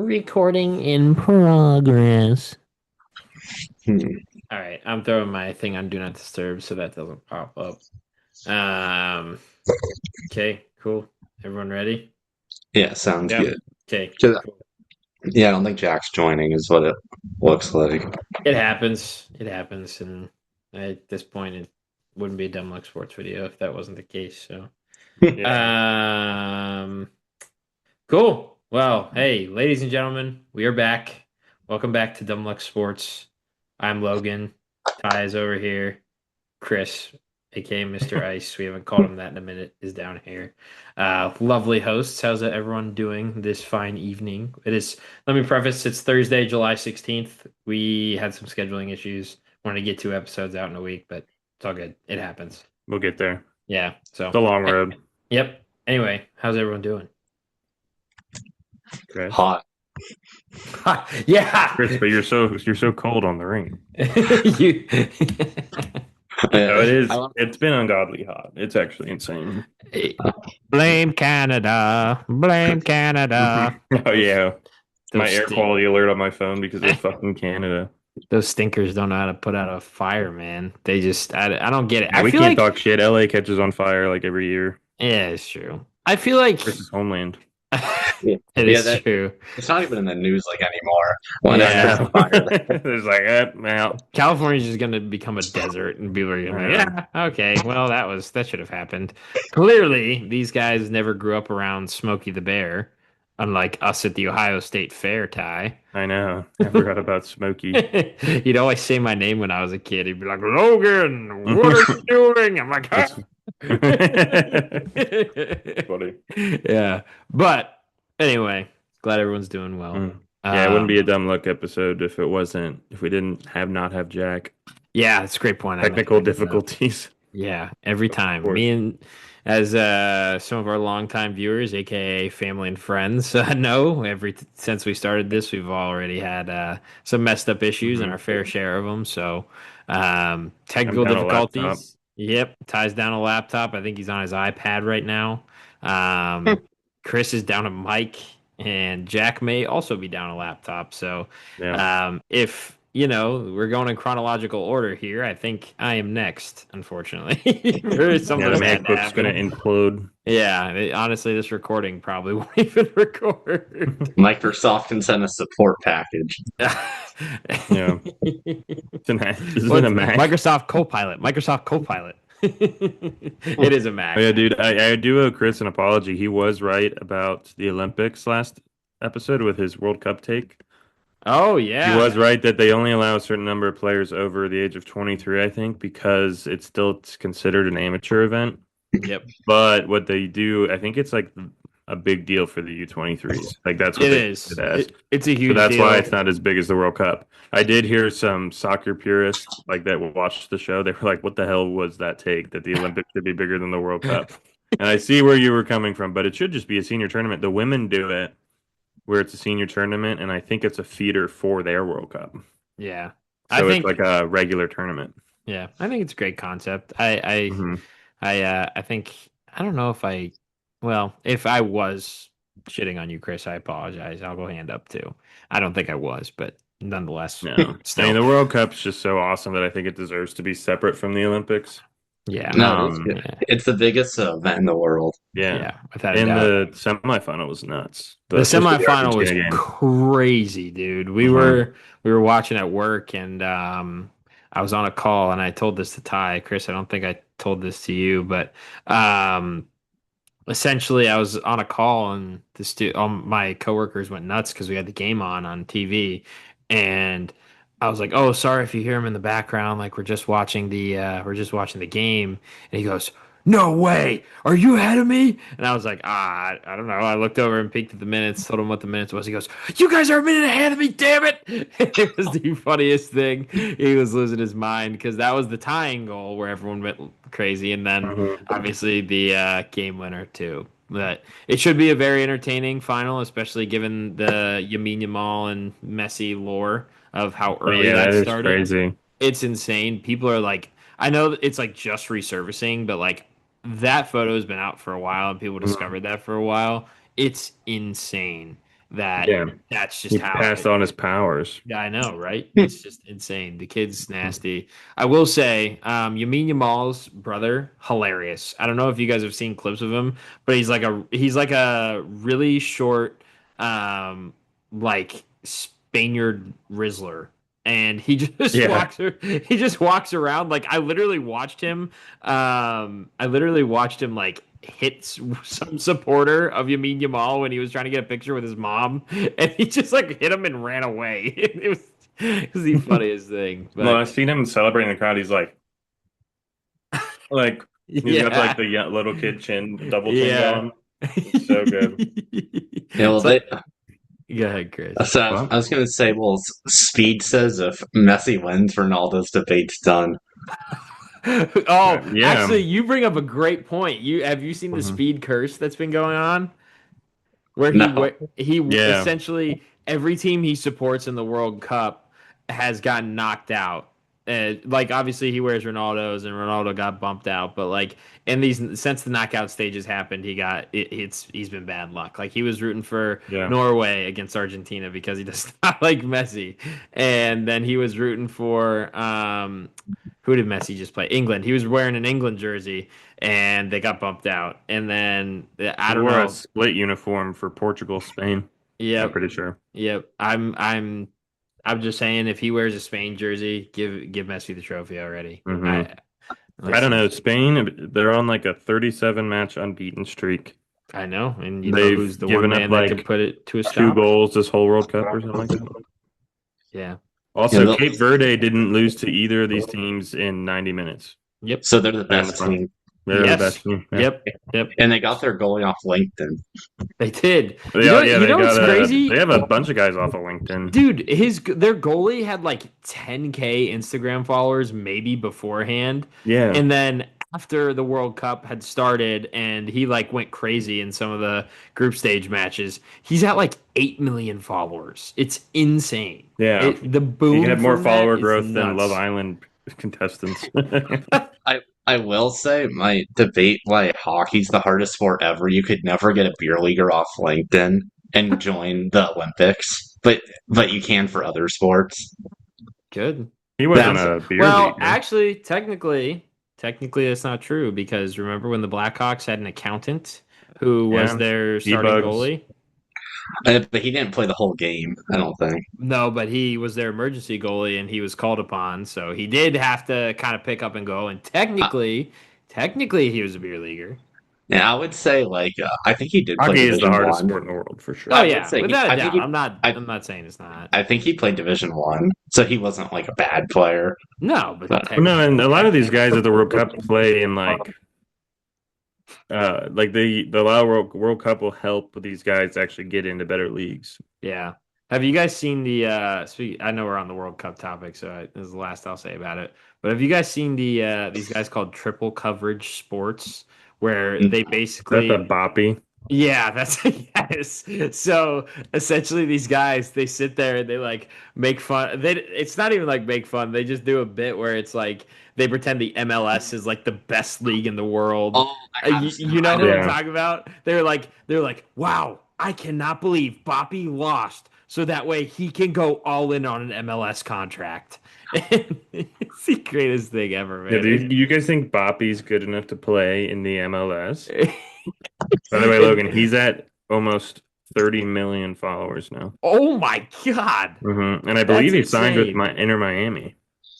Recording in progress. Hmm. All right, I'm throwing my thing on Do Not Disturb so that doesn't pop up. Um, okay, cool. Everyone ready? Yeah, sounds Yep. good. Okay, 'Cause, cool. yeah, I don't think Jack's joining, is what it looks like. It happens. It happens, and at this point, it wouldn't be a Dumb Luck Sports video if that wasn't the case. So, Yeah. um, cool. Well, hey, ladies and gentlemen, we are back. Welcome back to Dumb Luck Sports. I'm Logan. Ty is over here. Chris, aka Mr. Ice, we haven't called him that in a minute, is down here. Lovely hosts. How's everyone doing this fine evening? Let me preface, it's Thursday, July 16th. We had some scheduling issues. Wanted to get 2 episodes out in a week, but it's all good. It happens. We'll get there. Yeah. So, It's a long road, yep. Anyway, how's everyone doing? Chris. Hot. Yeah. Chris, but you're so cold on the ring. You. No, it is. I, It's been ungodly hot. It's actually insane. Blame Canada. Blame Canada. Oh yeah, my Those air quality alert on my phone because of fucking Canada. Those stinkers don't know how to put out a fire, man. I don't get it. Yeah, I we feel can't like, talk shit. LA catches on fire like every year. yeah, it's true. I feel like Chris's homeland. yeah, it yeah, is that true. it's not even in the news like anymore. When I there's Yeah. just a know. fire. It's like, well, California's just going to become a desert and people are going to be yeah. like, yeah, okay, well, that should have happened. Clearly, these guys never grew up around Smokey the Bear, unlike us at the Ohio State Fair, Ty. I know. I forgot about Smokey. He'd always say my name when I was a kid. He'd be like, Logan, what are you doing? I'm like, huh? That's funny. Yeah. But anyway, glad everyone's doing well. Mm. Yeah, it wouldn't be a Um, dumb luck episode if we didn't have Jack. yeah, it's a great point. I meant to Technical bring that up. difficulties, Yeah, every of time. course. Me and as some of our longtime viewers, aka family and friends, know since we started this, we've already had some messed up issues and Hmm. our fair share of them. So I'm technical down a laptop. difficulties. Yep, ties down a laptop. I think he's on his iPad right now. Um, Chris is down a mic, and Jack may also be down a laptop. So Yeah. if we're going in chronological order here, I think I am next, unfortunately. There's Yeah, the something had to MacBook's gonna happen. implode. Yeah, honestly, this recording probably won't even record. Microsoft can send a support package. Yeah. Is it a What's Mac? Microsoft Copilot? Microsoft Copilot. It is a Oh yeah, Mac. dude. I do owe Chris an apology. He was right about the Olympics last episode with his World Cup take. Oh He yeah. was right that they only allow a certain number of players over the age of 23, I think, because it's considered an amateur event. Yep. But what they do, I think it's like a big deal for the U23s. Like that's what It they see is. it as. It's a So huge that's why deal. it's not as big as the World Cup. I did hear some soccer purists like that watched the show. They were like, "What the hell was that take? That the Olympics should be bigger than the World Cup?" And I see where you were coming from, but it should just be a senior tournament. The women do it where it's a senior tournament, and I think it's a feeder for their World Cup. Yeah. I So it's think like a regular tournament. Yeah, I think it's a great concept. Hmm. I think I don't know if well, if I was shitting on you, Chris, I apologize. I'll go hand up too. I don't think I was, but nonetheless, No, I mean still, the World Cup's just so awesome that I think it deserves to be separate from the Olympics. yeah, No, it is Um, good. yeah, It's the biggest event in the world. yeah, yeah, without a and doubt. the semifinal was nuts, The especially the semifinal was Argentina game. crazy, dude. We Hmm. were we were watching at work, and I was on a call, and I told this to Ty. Chris, I don't think I told this to you, but um. essentially I was on a call and all my coworkers went nuts because we had the game on TV, and I was like, "Oh, sorry if you hear him in the background. Like we're just watching the game." And he goes, "No way! Are you ahead of me?" And I was like, I don't know." I looked over and peeked at the minutes, told him what the minutes was. He goes, "You guys are a minute ahead of me, damn it!" It was the funniest thing. He was losing his mind because that was the tying goal where everyone went crazy, and then Hmm. obviously the game winner too. But it should be a very entertaining final, especially given the Yamin Yamal and Messi lore of how Oh early yeah, that that is started. crazy. It's insane. People are like, I know that it's like just resurfacing, but like that photo has been out for a while and people Mhm. discovered that for a while. It's insane. that Yeah. that's just He how passed on his powers. yeah, I know, right? It's just insane. The kid's nasty. I will say, Yamin Yamal's brother, hilarious. I don't know if you guys have seen clips of him, but he's like a really short, like Spaniard Rizzler, and he just Yeah. walks around. Like I literally watched him. I literally watched him like hit some supporter of Yamin Yamal when he was trying to get a picture with his mom, and he just like hit him and ran away. It was the funniest thing. Well, But I've seen him celebrating the crowd. Like he's got like yeah, the little kid chin, double chin yeah. going. It's so good. Yeah, well, It's like, go ahead, Chris. so Well, I was going to say, well, Speed says if Messi wins, Ronaldo's debate's done. Oh, yeah. actually, you bring up a great point. You seen the Mhm. speed curse that's been going on? Where No. he Yeah. essentially every team he supports in the World Cup has gotten knocked out. Like obviously he wears Ronaldo's and Ronaldo got bumped out, but like in these since the knockout stages happened, he's been bad luck. Like he was rooting for Yeah. Norway against Argentina because he does not like Messi, and then he was rooting for who did Messi just play? England. He was wearing an England jersey and they got bumped out. And then I He don't wore a know. split uniform for Portugal, Spain. I'm Yep, pretty sure. yep. I'm just saying if he wears a Spain jersey, give Messi the trophy already. Hmm. I I don't see. know. Spain, they're on like a 37 match unbeaten streak. I know, and you know They've who's the one given up man that can like put it to a two stop? goals this whole World Cup or something like that. Yeah. Yeah, Also, Cape Verde didn't lose to either of these teams in 90 minutes. Yep. so they're the They're in the best front. team. They're the Yes. best team. Yeah. Yep. Yep. And they got their goalie off LinkedIn. They did. They are, yeah, You they know what's got they crazy? have a bunch of guys off of LinkedIn. Dude, their goalie had like 10K Instagram followers maybe beforehand. Yeah. And then after the World Cup had started and he like went crazy in some of the group stage matches, he's at like 8 million followers. It's insane. Yeah. The He boom had more from that follower is growth than Love nuts. Island contestants. I will say my debate why hockey's the hardest sport ever. You could never get a beer leaguer off LinkedIn and join the Olympics, but you can for other sports. Good. He wasn't That's a beer Well, leaguer. actually, technically that's not true because remember when the Blackhawks had an accountant who was Yeah. their starting E-bugs. goalie? but he didn't play the whole game. I don't think. No, but he was their emergency goalie and he was called upon, so he did have to kind of pick up and go. And Uh, technically, he was a beer leaguer. yeah, I would say I think he did play Hockey is the Division hardest One. sport in the world for Oh sure. I would yeah, say without a I think doubt. he I'm not saying it's not. I think he played Division One, so he wasn't like a bad player. No, but But No, and a lot of these guys at the World technically, Cup play in like the Lao World Cup will help these guys actually get into better leagues. yeah. Have you guys seen the? I know we're on the World Cup topic, so this is the last I'll say about it. But have you guys seen these guys called Triple Coverage Sports, where they That's a basically boppy. yeah, that's yes. So essentially, these guys they sit there and they like make fun. It's not even like make fun. They just do a bit where it's like they pretend the MLS is like the best league in the world. oh, I have seen. You know I who know. I'm Yeah. talking about? They're like, wow, I cannot believe Boppy lost, so that way he can go all in on an MLS contract. It's the greatest thing ever, Yeah, man. do you guys think Boppy's good enough to play in the MLS? By the way, It, Logan, he's at almost 30 million followers now. oh my God. And I believe That's he signed with insane. Inter Miami.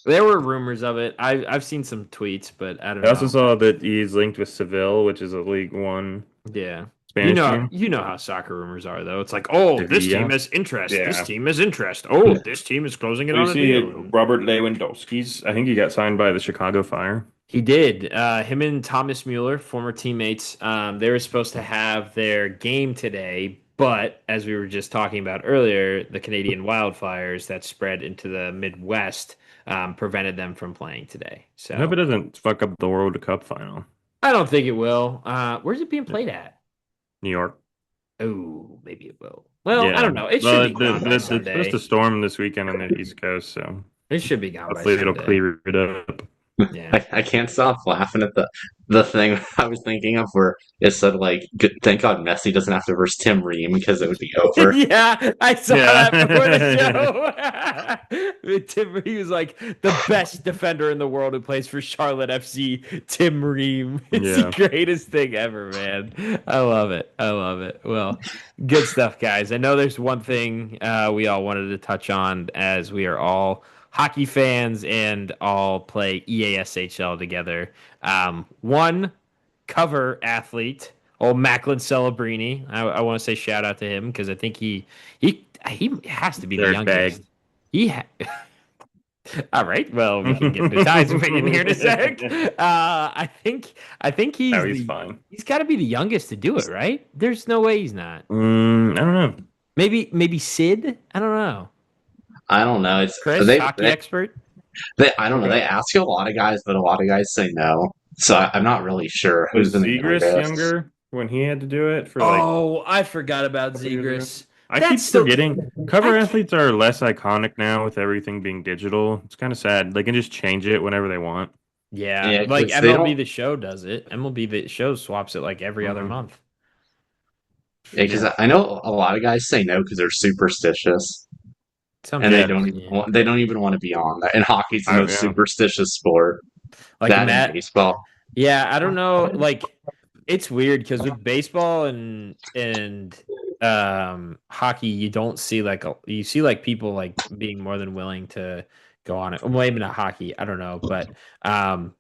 There were rumors of it. I've seen some tweets, but I don't I also know. saw that he's linked with Seville, which is a League One Yeah. Spanish team. You know how soccer rumors are though. It's like, oh, this team Sevilla. has interest. This Yeah. team has interest. Oh, this team is closing in So you on a see deal. Robert Lewandowski's, I think he got signed by the Chicago Fire. He did. Him and Thomas Mueller, former teammates, they were supposed to have their game today, but as we were just talking about earlier, the Canadian wildfires that spread into the Midwest prevented them from playing today. I hope it So doesn't fuck up the World Cup final. I don't think it will. Where's it being played at? New York. Oh, maybe it will. Well, I Yeah. don't know. It should Well, be gone by it's supposed to Sunday. storm this weekend on the East Coast, so It should be gone by hopefully it'll Sunday. clear it up. Yeah. I can't stop laughing at the thing I was thinking of where it said like, "Thank God Messi doesn't have to verse Tim Ream because it would be over." Yeah, I saw that before the Yeah. show. He was like the best defender in the world who plays for Charlotte FC, Tim Ream. It's the Yeah. greatest thing ever, man. I love it. I love it. Well, good stuff, guys. I know there's one thing we all wanted to touch on as we are all hockey fans and all play EASHL together. One cover athlete, old Macklin Celebrini. I want to say shout out to him because I think he has to be the youngest. Dirtbag. He ha- All right. Well, we can get into Ty's opinion here in a sec. I think No, he's fine. he's got to be the youngest to do it, right? There's no way he's not. I don't know. Maybe Sid. I don't know. I don't know. It's Chris, hockey expert. I don't know. They ask a lot of guys, but a lot of guys say no. So I'm not really sure who's Was the Zegras youngest. younger when he had to do it for like Oh, I forgot about couple years ago? Zegras. I keep That's the forgetting. Cover athletes are less iconic now with everything being digital. It's kind of sad. They can just change it whenever they want. Yeah, Yeah, like because they MLB don't. The Show does it. MLB The Show swaps it like every other Mhm. month. Yeah, because I know a lot of guys say no because they're superstitious Some and Yeah, people, yeah. they don't even want to be on that. And hockey's the most yeah. superstitious sport. Like That and Matt, baseball. yeah, I don't know. Like it's weird because with baseball and hockey, you don't see you see like people like being more than willing to go on it. Well, maybe not hockey, I don't know, but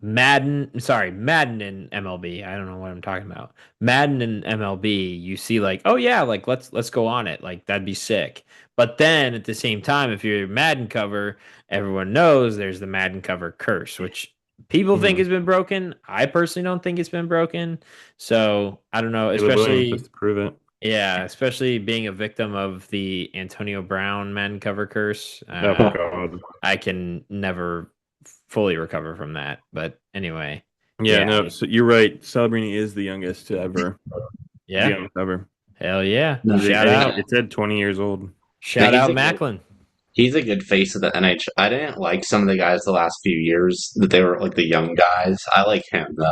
Madden and MLB. I don't know what I'm talking about. Madden and MLB, you see like, oh yeah, like let's go on it. Like that'd be sick. But then at the same time, if you're a Madden cover, everyone knows there's the Madden cover curse, which people think Mhm. has been broken. I personally don't think it's been broken. So I don't know, Caleb Williams has especially to prove it. yeah, especially being a victim of the Antonio Brown men cover curse. Oh God. I can never fully recover from that. But anyway, Yeah, yeah, no. So you're right. Celebrini is the youngest to ever be yeah, on the cover. hell yeah! No, Shout I think out, it said 20 years old. no, shout out, Macklin. he's a good face of the NHL. I didn't like some of the guys the last few years that they were like the young guys. I like him though.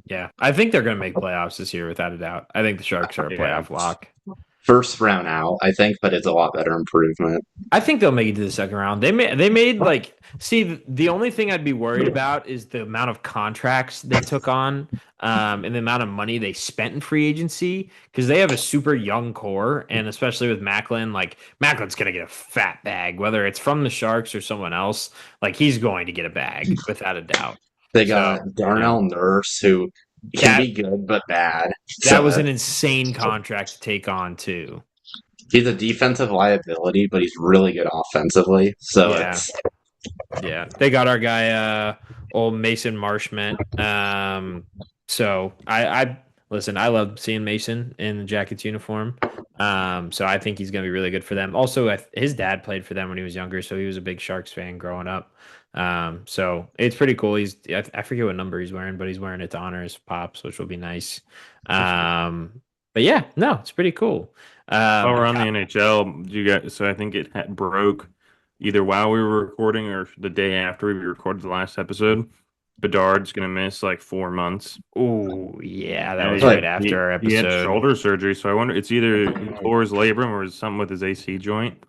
Yeah, I think they're going to make playoffs this year without a doubt. I think the Sharks are a Yeah. playoff lock. First round out, I think, but it's a lot better improvement. I think they'll make it to the second round. They made like see the only thing I'd be worried about is the amount of contracts they took on, and the amount of money they spent in free agency because they have a super young core, and especially with Macklin, like Macklin's gonna get a fat bag, whether it's from the Sharks or someone else. Like he's going to get a bag without a doubt. They So got you know Darnell Nurse, who can that be good but bad. that So was an insane contract to take on too. he's a defensive liability, but he's really good offensively. So Yeah. it's Yeah, they got our guy, old Mason Marshment. So I listen. I love seeing Mason in the Jackets uniform. So I think he's gonna be really good for them. Also, his dad played for them when he was younger, so he was a big Sharks fan growing up. So it's pretty cool. I forget what number he's wearing, but he's wearing it to honor his pops, which will be nice. But yeah, no, it's pretty cool. While we're Um, on the NHL, you got so I think it broke either while we were recording or the day after we recorded the last episode. Bedard's gonna miss like 4 months. oh yeah, that And was like right after our he had episode. shoulder surgery, so I wonder it's either he tore his labrum or something with his AC joint.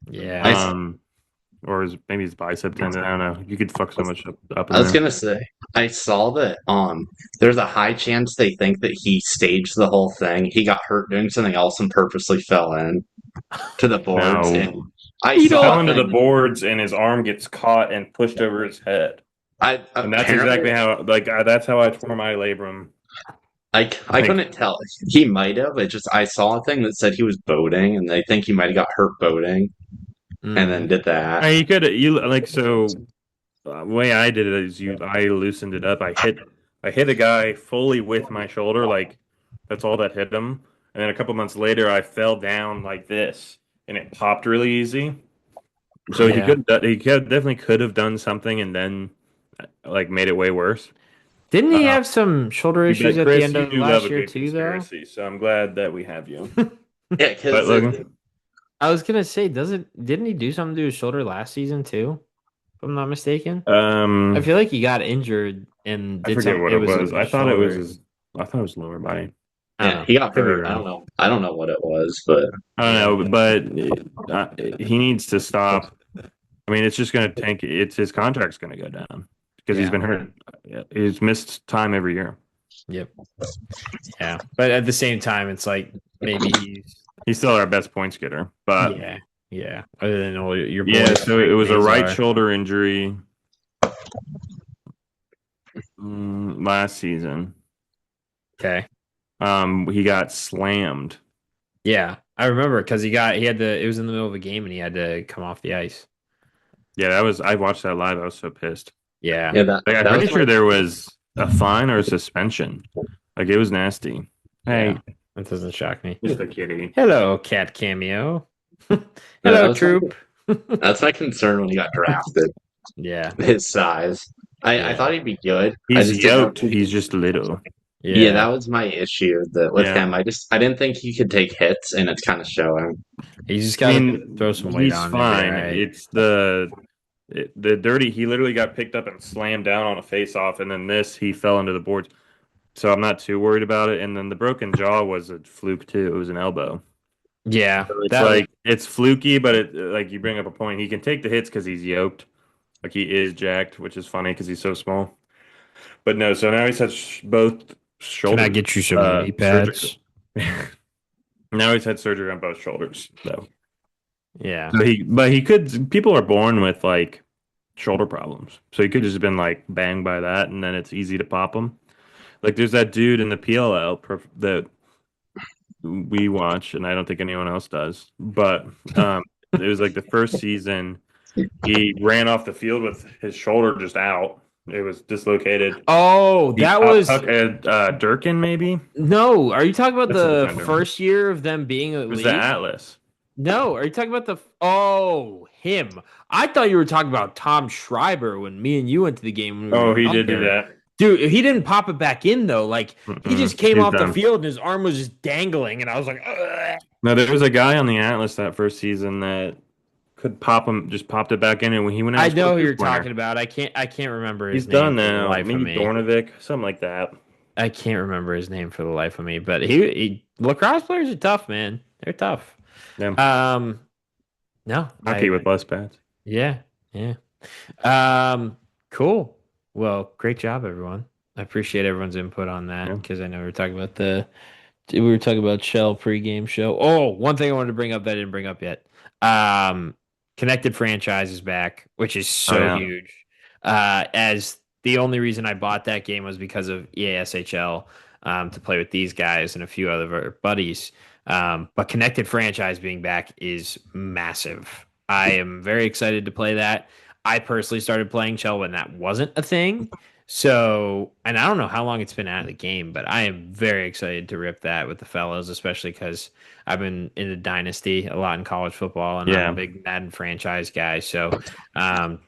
Yeah. I, Or maybe his bicep tendon. I don't know. You could fuck so much up in I was there. gonna say I saw that there's a high chance they think that he staged the whole thing. He got hurt doing something else and purposely fell in to the boards. No. And I You He fell saw a into the thing. boards and his arm gets caught and pushed over his head. I And that's apparently exactly how that's how I tore my labrum. I Like couldn't tell. He might have. It just I saw a thing that said he was boating, and they think he might have got hurt boating, and then Mm. did that. you could you like so the way I did it is I loosened it up. I hit a guy fully with my shoulder, like that's all that hit him. And then a couple months later, I fell down like this, and it popped really easy. So Yeah. definitely could have done something and then like made it way worse. Didn't he Uh, have some shoulder issues but at the Chris, end you of do love last a year good too, though? conspiracy, so I'm glad that we have you. Yeah, But because Logan, I was gonna say, didn't he do something to his shoulder last season too? I'm not mistaken. I feel like he got injured and I did forget some. what It it was was. with his I thought it was shoulder. his. I thought it was lower body. I don't Yeah, know. he got Could be hurt. I wrong. don't know. I don't know what it was, but I Yeah. don't know, but he needs to stop. I mean, it's just going to tank. It's his contract's going to go down because he's Yeah. been hurt. He's missed time every year. Yep. Yeah. But at the same time, it's like maybe He's still our best points getter, but yeah. Yeah. Other than all your yeah. boys, So it Frank was a right Nazar. shoulder injury last season. Okay. He got slammed. Yeah. I remember because he had to, it was in the middle of a game and he had to come off the ice. Yeah, that was. I watched that live. I was so pissed. Yeah. yeah, that Like, I'm that pretty was sure my there was a fine or a suspension. Like it was nasty. Hey, Yeah. That doesn't shock me. just a kitty. Hello, cat cameo. that Hello, was my troop. that's my concern when he got drafted. Yeah. His size. I Yeah. thought he'd be good. I He's just didn't know if yoked. He's just little. yeah, Yeah. that was my issue that with Yeah. him. I didn't think he could take hits, and it's kind of showing. He's just I got to mean, throw some weight he's on and be fine. all right. It's the dirty. He literally got picked up and slammed down on a face off, and then he fell into the boards. So I'm not too worried about it. And then the broken jaw was a fluke too. It was an elbow. Yeah. So it's That like it's fluky, but it like you bring up a point. He can take the hits because he's yoked. Like he is jacked, which is funny because he's so small. But no, so now he's had both Can I shoulders get you some knee surgery. pads? Now he's had surgery on both shoulders. Yeah. But he could. People are born with like shoulder problems, so he could just have been like banged by that, and then it's easy to pop him. Like there's that dude in the PLL that we watch, and I don't think anyone else does. But it was like the first season, he ran off the field with his shoulder just out. It was dislocated. Oh, He that caught was Durkin, maybe. no. Are you talking about That's a the defender. first year of them being It was elite? the Atlas. No, are you talking about him? I thought you were talking about Tom Schreiber when me and you went to the game when we Oh, were he did do younger. that. Dude, he didn't pop it back in though. Like he just came He's off the done. field and his arm was just dangling, and I was like, ugh. No, there was a guy on the Atlas that first season that could pop him, just popped it back in, and when he went out, I and know scored who you're this winner. talking about. I can't remember his He's name done for the now. life of Maybe me. Dornovic, something like that. I can't remember his name for the life of me. But he lacrosse players are tough, man. They're tough. Yeah. No, Hockey with less pads. yeah, yeah. Cool. Well, great job, everyone. I appreciate everyone's input on that Yeah. because I know we were talking about Shell pregame show. Oh, one thing I wanted to bring up that I didn't bring up yet. Connected Franchise is back, which is so yeah. huge. As the only reason I bought that game was because of EASHL to play with these guys and a few other buddies. But Connected Franchise being back is massive. I am very excited to play that. I personally started playing Shell when that wasn't a thing. So, and I don't know how long it's been out of the game, but I am very excited to rip that with the fellows, especially because I've been in the Dynasty a lot in college football, and I'm a big Madden franchise guy. So,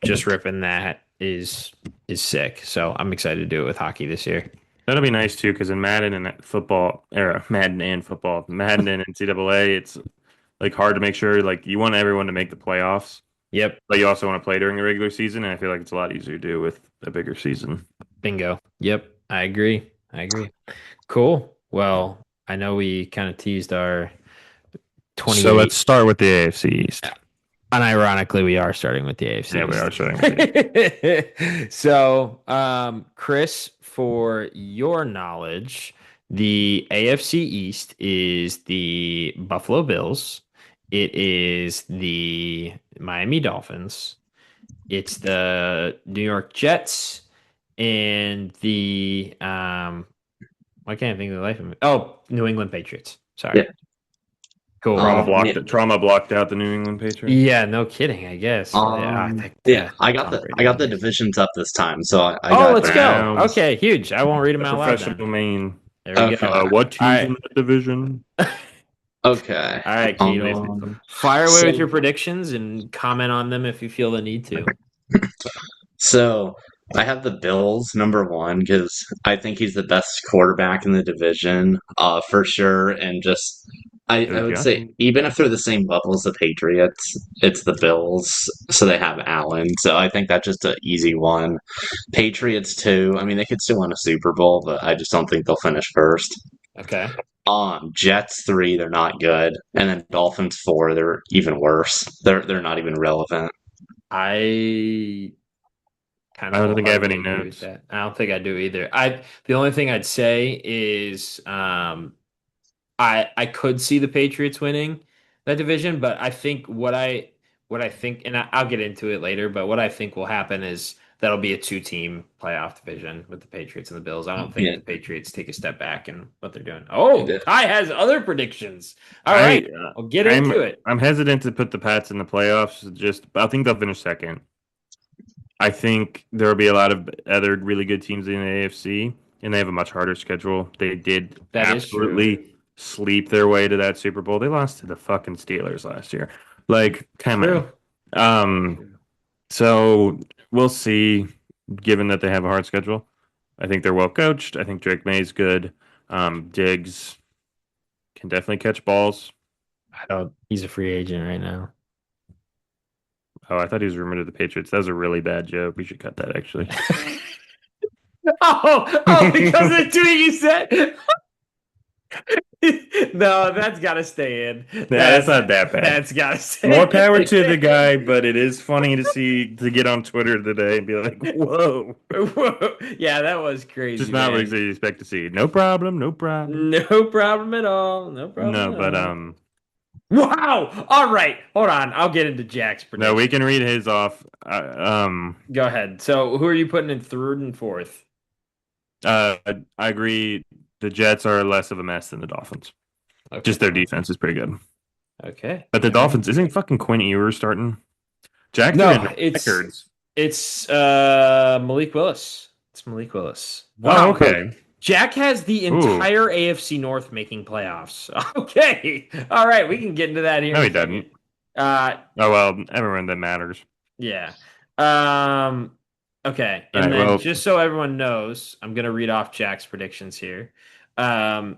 just ripping that is sick. So, I'm excited to do it with hockey this year. That'll be nice too, because in Madden and football, or Madden and football, Madden and NCAA, it's like hard to make sure like you want everyone to make the playoffs. Yep. But you also want to play during the regular season, and I feel like it's a lot easier to do with a bigger season. Bingo. Yep. I agree. Cool. Well, I know we kind of teased our 20. So let's start with the AFC East. Unironically, we are starting with the AFC. Yeah, we are starting with the So, Chris, for your knowledge, the AFC East is the Buffalo Bills. It is the Miami Dolphins. It's the New York Jets and the why can't I think of the life of me? Oh, New England Patriots. Sorry. Yeah. Cool. Trauma blocked out the New England Patriots. Yeah, no kidding. I guess. I got the divisions up this time, so I Oh, got let's Browns. go. Okay, huge. I won't read them out loud. Professional Then. Maine. There we Okay. go. What teams All right. in the division? Okay. All right, Keaton. Fire away with your predictions and comment on them if you feel the need to. So I have the Bills number one because I think he's the best quarterback in the division, for sure. And just I Because would yeah, say even if they're the same level as the Patriots, it's the Bills, so they have Allen. So I think that's just an easy one. Patriots too. I mean, they could still win a Super Bowl, but I just don't think they'll finish first. Okay. Jets three, they're not good, and then Dolphins four, they're even worse. They're not even relevant. I kind I of don't think I have wholeheartedly any agree with notes. that. I don't think I do either. The only thing I'd say is I could see the Patriots winning that division, but I think what I think, and I'll get into it later, but what I think will happen is that'll be a two-team playoff division with the Patriots and the Bills. I don't think Yeah, the Patriots take a step back in what they're doing. Oh, yeah. Ty has other predictions. All I right, I'll get I'm into it. I'm hesitant to put the Pats in the playoffs. Just I think they'll finish second. I think there will be a lot of other really good teams in the AFC, and they have a much harder schedule. They did That is true. absolutely sleep their way to that Super Bowl. They lost to the fucking Steelers last year. Like, come on. True. Um, so we'll see. Given that they have a hard schedule, I think they're well coached. I think Drake May's good. Diggs can definitely catch balls. I don't. He's a free agent right now. Oh, I thought he was rumored to the Patriots. That was a really bad joke. We should cut that actually. Because of the tweet you said. No, that's got to stay in. Yeah, that's not that bad. That's got to stay More power to the in. guy, but it is funny to get on Twitter today and be like, "Whoa, Whoa. Yeah, that was just crazy, not what man. you expect to see." No problem, no problem. No problem at all. No problem No, at but all. Wow. All right. Hold on. I'll get into Jack's no, we prediction. can read his off. Go ahead. So, who are you putting in third and fourth? I agree. The Jets are less of a mess than the Dolphins. Okay. Just their defense is pretty good. Okay. But the All right. Dolphins isn't fucking Quinn Ewers starting. Jack threw in No, no it's records. it's Malik Willis. It's Malik Willis. Oh, Wow. okay. Jack has the Ooh, entire AFC North making playoffs. Okay. All right, we can get into that here no, in he a second. doesn't. Uh Oh well, everyone that matters. yeah. Um okay, All and right. then Well, just so everyone knows, I'm gonna read off Jack's predictions here.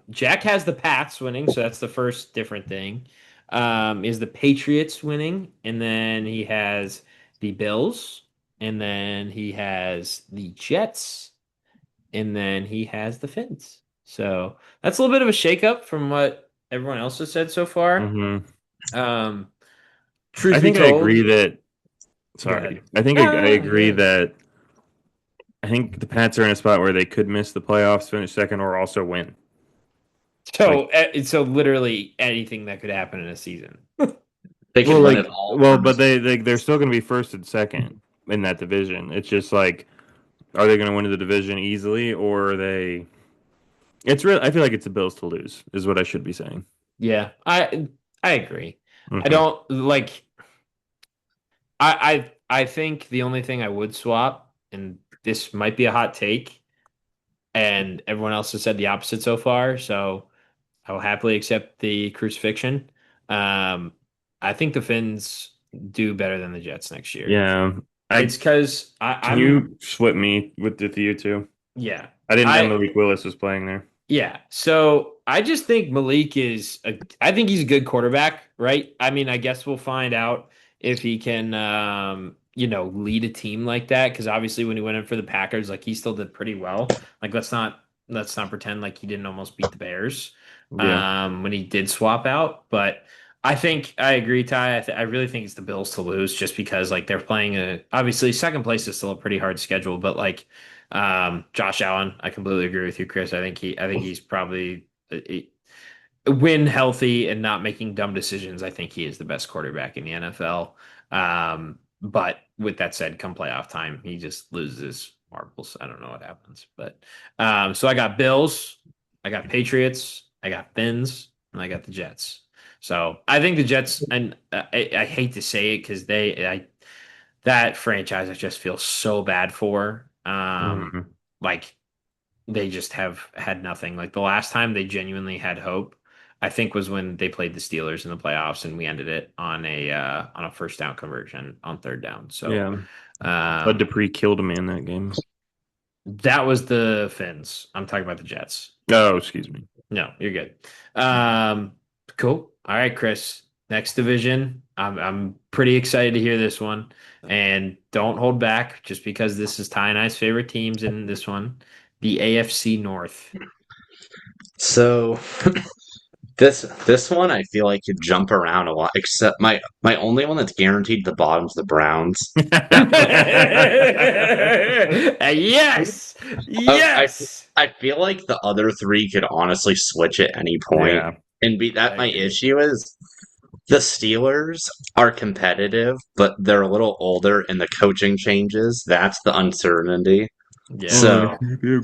Jack has the Pats winning, so that's the first different thing. Is the Patriots winning, and then he has the Bills, and then he has the Jets, and then he has the Finns. So that's a little bit of a shakeup from what everyone else has said so far. mhm. Um, I truth be think I agree told, that. go ahead. Sorry, I think I No, you're agree good. that I think the Pats are in a spot where they could miss the playoffs, finish second, or also win. Like, So literally anything that could happen in a season. They could well, win it like, all well, for but just they're still going to be first and second in that division. It's just like, are they going to win the division easily, or are they? It's real. I feel like it's the Bills to lose, is what I should be saying. Yeah, I agree. I Hmm. don't like. I think the only thing I would swap, and this might be a hot take, and everyone else has said the opposite so far, so I will happily accept the crucifixion. Um, I think the Finns do better than the Jets next year. Yeah, I It's because can I'm you flip me with you two? yeah. I didn't know I Malik Willis was playing there. Yeah. So I just think Malik I think he's a good quarterback, right? I mean, I guess we'll find out if he can, lead a team like that. Cause obviously when he went in for the Packers, like he still did pretty well. Like let's not pretend like he didn't almost beat the Bears, Yeah. when he did swap out. But I think I agree, Ty. I really think it's the Bills to lose just because like they're playing obviously second place is still a pretty hard schedule, but like Josh Allen, I completely agree with you, Chris. I think he's probably when healthy and not making dumb decisions. I think he is the best quarterback in the NFL. But with that said, come playoff time, he just loses marbles. I don't know what happens, but so I got Bills, I got Patriots, I got Finns, and I got the Jets. So I think the Jets, and I hate to say it because that franchise I just feel so bad for. Hmm. Like they just have had nothing. Like the last time they genuinely had hope, I think was when they played the Steelers in the playoffs and we ended it on a first down conversion on third down. So Yeah. Bud um Dupree killed a man that game. that was the Finns. I'm talking about the Jets. Oh, excuse me. No, you're good. Um Cool. All right, Chris. Next division. I'm pretty excited to hear this one. And don't hold back just because this is Ty and I's favorite teams in this one. The AFC North. So this one I feel like could jump around a lot, except my only one that's guaranteed the bottom's the Browns. That Yes. I Yes. I feel like the other three could honestly switch at any point Yeah. and be I that. My agree. issue is the Steelers are competitive, but they're a little older and the coaching changes. That's the uncertainty. Yeah. Oh,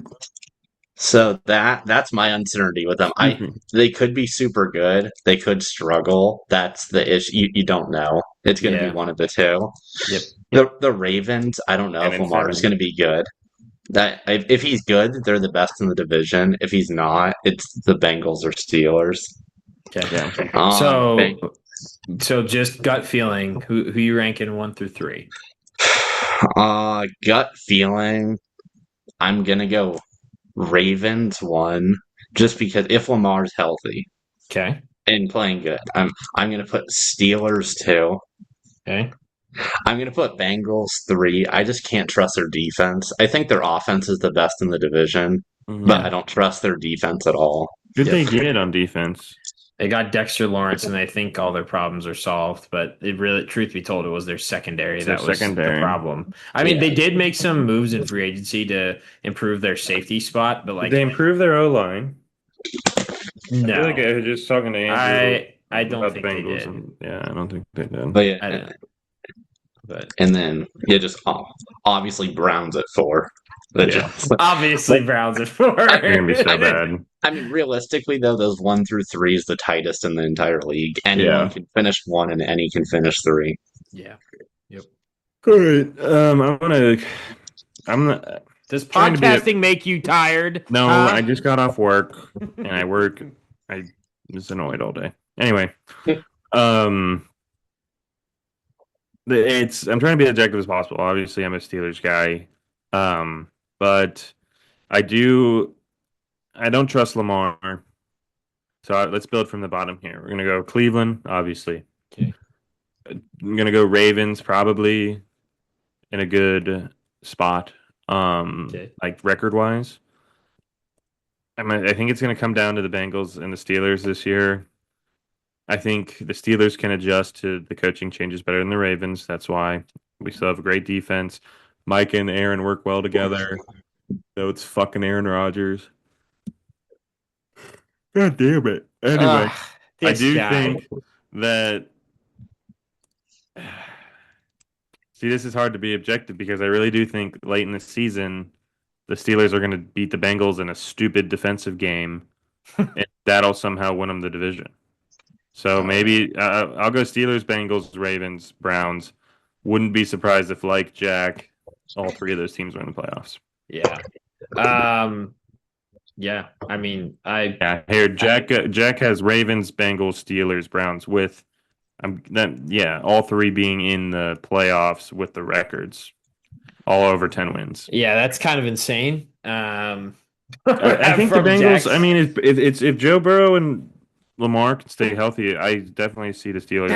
So that's my uncertainty with them. excuse me. They could be super good. They could struggle. That's the issue. You don't know. It's going to be Yeah. one of the two. Yep. The Ravens, I don't know Ten if and Lamar is seven. going to be good. That if he's good, they're the best in the division. If he's not, it's the Bengals or Steelers. Okay. Yeah. Bang, So just gut feeling. Who you ranking 1 through 3? gut feeling. I'm gonna go Ravens one, just because if Lamar's healthy Okay. and playing good, I'm gonna put Steelers two. Okay. I'm gonna put Bengals three. I just can't trust their defense. I think their offense is the best in the division, but Mhm. I Yeah. don't trust their defense at all. Who'd Yep. they get on defense? They got Dexter Lawrence, and they think all their problems are solved. But it really, truth be told, it was their secondary It's their that was the secondary. problem. I mean, Yeah, they did make some moves in free agency to improve their safety spot, but Did they like, improve their O line? I feel like no, I was just talking to Andrew I don't about the think they Bengals, did. and yeah, I don't think they did. but yeah, I don't. But and then yeah, just obviously Browns at four. That Yeah, just obviously, like Browns at 4. I, they're gonna be so I mean bad. I mean realistically though, those one through three is the tightest in the entire league. Anyone Yeah. can finish one and any can finish three. Yeah. Yep. All right. I'm gonna. I'm not, Does trying to be a. podcasting make you tired? No, I Huh? just got off work and I work. I was annoyed all day. Anyway, um, it's. I'm trying to be as objective as possible. Obviously, I'm a Steelers guy. But I do. I don't trust Lamar. So let's build from the bottom here. We're gonna go Cleveland, obviously. Okay. I'm gonna go Ravens, probably in a good spot. Okay. Like record wise. I think it's gonna come down to the Bengals and the Steelers this year. I think the Steelers can adjust to the coaching changes better than the Ravens. That's why we still have a great defense. Mike and Aaron work well together. So it's fucking Aaron Rodgers. God damn it. Anyway, Ugh, I this do guy. think that see, this is hard to be objective because I really do think late in the season the Steelers are going to beat the Bengals in a stupid defensive game, and that'll somehow win them the division. So maybe I'll go Steelers, Bengals, Ravens, Browns. Wouldn't be surprised if, like Jack, all three of those teams were in the playoffs. Yeah. Um. Yeah. I mean, Yeah, here Jack has Ravens, Bengals, Steelers, Browns with all three being in the playoffs with the records all over 10 wins. yeah, that's kind of insane. I think the From Bengals. I Jack's mean, if Joe Burrow and Lamar can stay healthy, I definitely see the Steelers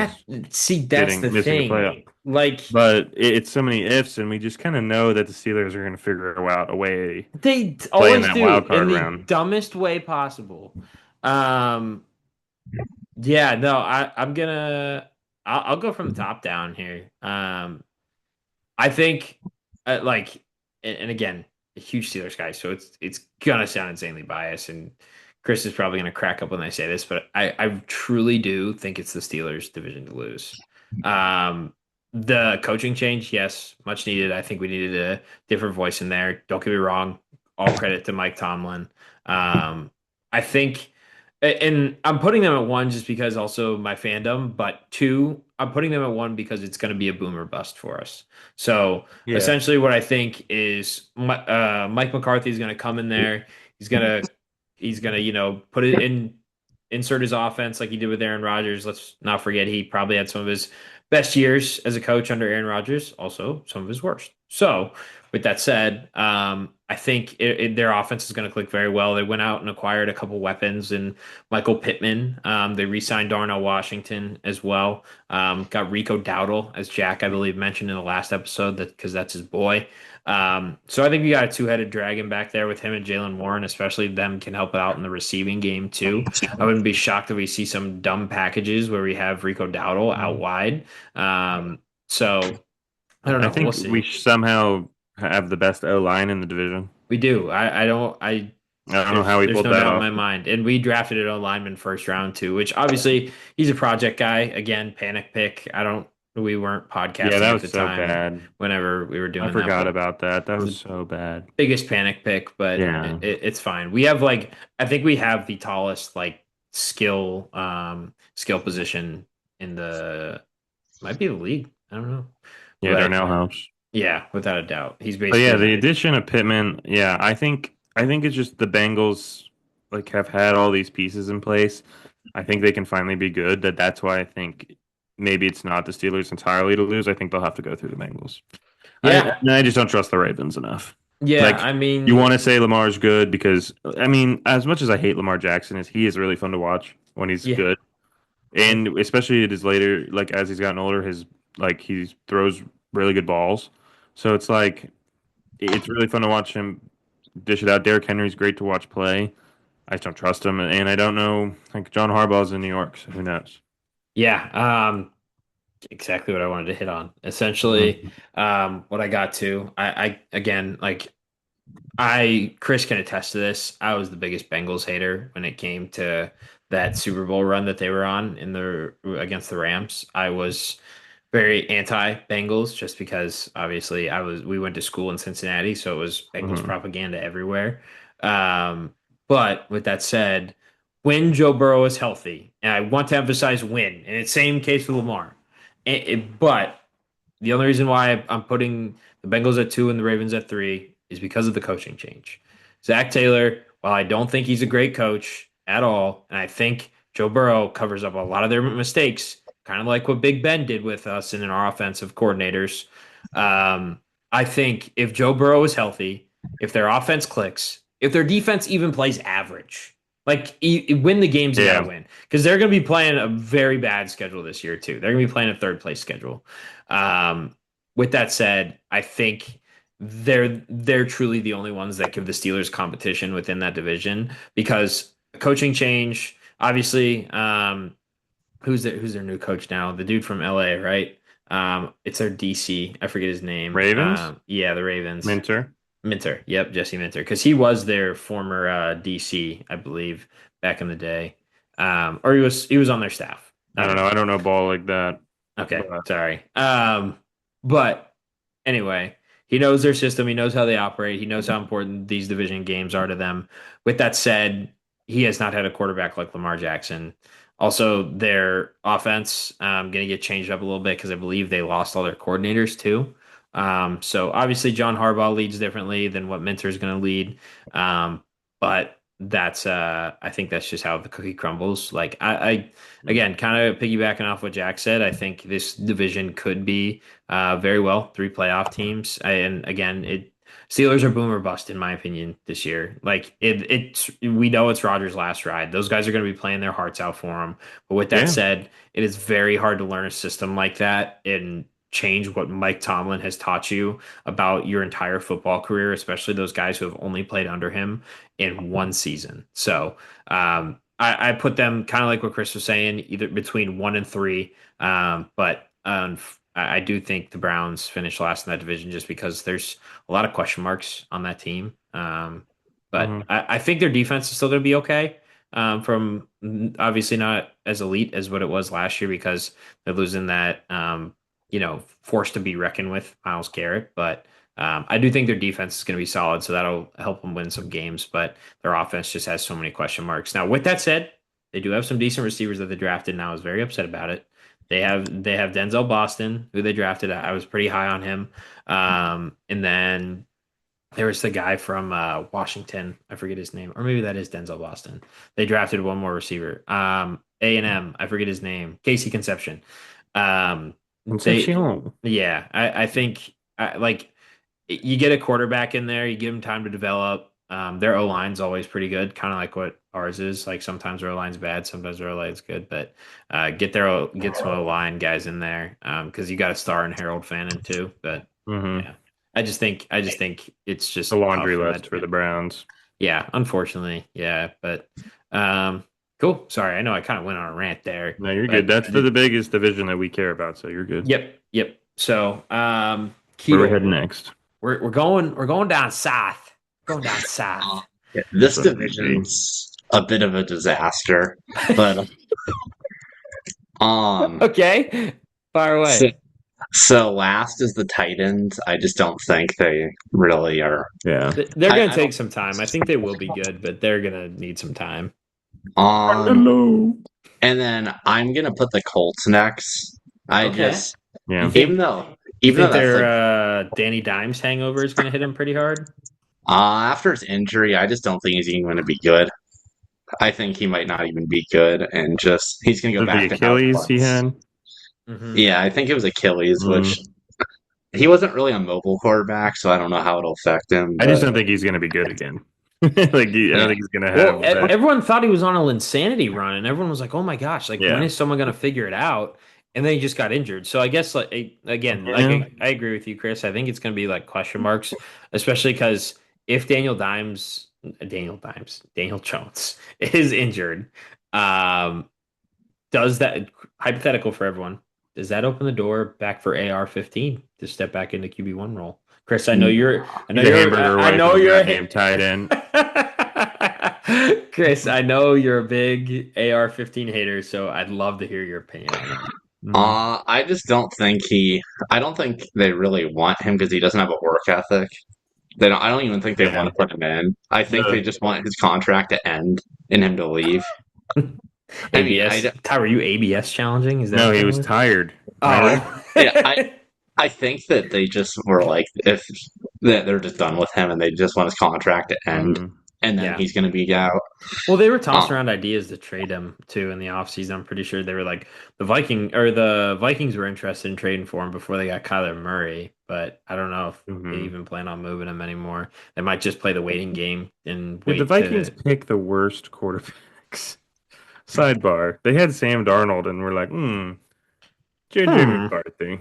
that's the missing the thing. playoff. Like But it's so many ifs, and we just kind of know that the Steelers are going to figure out a way they play in always that do wild in card the round. dumbest way possible. Um. Yeah. No. I'm gonna. I'll go from the top down here. I think, like, and again, a huge Steelers guy, so it's gonna sound insanely biased, and Chris is probably gonna crack up when I say this, but I truly do think it's the Steelers' division to lose. The coaching change, yes, much needed. I think we needed a different voice in there. Don't get me wrong. All credit to Mike Tomlin. I think, and I'm putting them at one just because also my fandom, but two, I'm putting them at one because it's going to be a boomer bust for us. So Yeah. essentially, what I think is Mike McCarthy is going to come in there. He's gonna put it in, insert his offense like he did with Aaron Rodgers. Let's not forget he probably had some of his best years as a coach under Aaron Rodgers. Also, some of his worst. So, with that said, I think their offense is going to click very well. They went out and acquired a couple weapons and Michael Pittman. They re-signed Darnell Washington as well. Got Rico Dowdle, as Jack, I believe, mentioned in the last episode, that because that's his boy. So I think we got a two-headed dragon back there with him and Jalen Warren, especially them can help out in the receiving game too. I wouldn't be shocked if we see some dumb packages where we have Rico Dowdle out wide. So I don't I know. We'll think we see. somehow have the best O line in the division. We do. I don't. I I don't know how we there's pulled no that doubt in off. my mind. And we drafted an lineman first round too, which obviously he's a project guy. Again, panic pick. I don't. We weren't Yeah, podcasting that at the was so time bad. whenever we were I doing that, forgot but about that. That it was was the so bad. biggest panic pick. But Yeah. it's fine. We have like I think we have the tallest like skill position in the might be the league. I don't know, Yeah, but Darnell House. yeah, without a doubt, he's But yeah, the basically addition of Pittman, yeah, I think it's just the Bengals like have had all these pieces in place. I think they can finally be good. That's why I think maybe it's not the Steelers entirely to lose. I think they'll have to go through the Bengals. yeah, I just don't trust the Ravens enough. yeah. Like I you mean. want to say Lamar's good because I mean, as much as I hate Lamar Jackson, he is really fun to watch when he's Yeah. good, Yeah. and especially it is later, like as he's gotten older, his like he throws really good balls. So it's like it's really fun to watch him dish it out. Derrick Henry's great to watch play. I just don't trust him, and I don't know. Like John Harbaugh's in New York, so who knows? Yeah. Exactly what I wanted to hit on. Essentially, Mhm. what I got to, I again, like Chris can attest to this. I was the biggest Bengals hater when it came to that Super Bowl run that they were on in the against the Rams. I was very anti-Bengals just because obviously we went to school in Cincinnati, so it was Bengals Mhm. propaganda everywhere. Um, but with that said, when Joe Burrow is healthy, and I want to emphasize when, and it's same case with Lamar. But the only reason why I'm putting the Bengals at 2 and the Ravens at 3 is because of the coaching change. Zach Taylor, while I don't think he's a great coach at all, and I think Joe Burrow covers up a lot of their mistakes, kind of like what Big Ben did with us and in our offensive coordinators. Um, I think if Joe Burrow is healthy, if their offense clicks, if their defense even plays average, like win the games you got to Yeah, win because they're going to be playing a very bad schedule this year too. They're going to be playing a third place schedule. Um, with that said, I think they're truly the only ones that give the Steelers competition within that division because coaching change, obviously, who's their new coach now? The dude from LA, right? It's their DC. I forget his name. Ravens, Yeah, the Ravens. Minter. Minter. Yep, Jesse Minter. Because he was their former DC, I believe, back in the day. Or he was on their staff. I I don't don't know. know. I don't know ball like that, Okay, but sorry. But anyway, he knows their system. He knows how they operate. He knows how important these division games are to them. With that said, he has not had a quarterback like Lamar Jackson. Also, their offense going to get changed up a little bit because I believe they lost all their coordinators too. So obviously, John Harbaugh leads differently than what Minter is going to lead. But I think that's just how the cookie crumbles. Like I again, kind of piggybacking off what Jack said, I think this division could be very well 3 playoff teams. And again, it Steelers are boom or bust in my opinion this year. Like it's we know it's Rodgers' last ride. Those guys are going to be playing their hearts out for him. But with that yeah, said, it is very hard to learn a system like that and change what Mike Tomlin has taught you about your entire football career, especially those guys who have only played under him in one season. So I put them kind of like what Chris was saying, either between 1 and 3. But I do think the Browns finish last in that division just because there's a lot of question marks on that team. But hmm I think their defense is still going to be okay. From obviously not as elite as what it was last year because they're losing that, force to be reckoned with Miles Garrett. But I do think their defense is going to be solid, so that'll help them win some games. But their offense just has so many question marks. Now, with that said, they do have some decent receivers that they drafted, and I was very upset about it. They have Denzel Boston, who they drafted. I was pretty high on him. And then there was the guy from Washington. I forget his name, or maybe that is Denzel Boston. They drafted one more receiver. A&M. I forget his name. Casey Conception. They Concepcion. yeah, I think like you get a quarterback in there, you give him time to develop. Their O line's always pretty good, kind of like what ours is. Like sometimes our O line's bad, sometimes our O line's good, but get some O line guys in there because you got a star in Harold Fannin too. But Hmm. yeah, I just think it's The just tough laundry for that list for the division. Browns. Yeah, unfortunately, yeah, but um, cool. Sorry, I know I kind of went on a rant there, No, you're good. but That's the biggest division that we care about, so you're good. yep, yep. So Where we Keto, heading next? we're going down south. Going down Uh, south. yeah, That's this what we see. division's a bit of a disaster, but um, Okay. Fire so, away. so last is the Titans. I just don't think they really are. Yeah. They're going to I don't. take some time. I think they will be good, but they're going to need some time. Um, Hello. and then I'm gonna put the Colts next. I Okay. just, You Yeah. even think though, you even though think that's their like, Danny Dimes hangover is going to hit him pretty hard? after his injury, I just don't think he's even going to be good. I think he might not even be good, and just he's going to go Was the back to how it Achilles he was. had? Hmm. Yeah, I think it was Achilles, which Mm. he wasn't really a mobile quarterback, so I don't know how it'll affect him. I just But don't think he's going to be good again. I don't yeah, think he's going to Well, have that. everyone thought he was on an insanity run, and everyone was like, "Oh my gosh! Like, when Yeah. is someone going to figure it out?" And then he just got injured. So I guess, like, again, like Yeah. I agree with you, Chris. I think it's going to be like question marks, especially because if Daniel Jones is injured, um, does that hypothetical for everyone? Does that open the door back for AR-15 to step back into QB1 role? Chris, He's a hamburger I away know from a you're goddamn tight end. Chris, I know you're a big AR-15 hater, so I'd love to hear your opinion on that. Mm. I just don't think he. I don't think they really want him because he doesn't have a work ethic. They don't. I don't even think they want Yeah. to put him in. I think they The just want his contract to end and him to leave. I mean, ABS. Ty, were you ABS challenging? Is that No, what he that was was? tired. Remember? Oh. yeah, I think that they just were like, if that they're just done with him and they just want his contract to end, Mm. and then Yeah. he's going to be out. Well, they were tossing Um, around ideas to trade him too in the offseason. I'm pretty sure they were like the Vikings were interested in trading for him before they got Kyler Murray, but I don't know if they Hmm. even plan on moving him anymore. They might just play the waiting game and Did the wait Vikings to. pick the worst quarterbacks? Sidebar. They had Sam Darnold and we're like, JJ Hmm. McCarthy.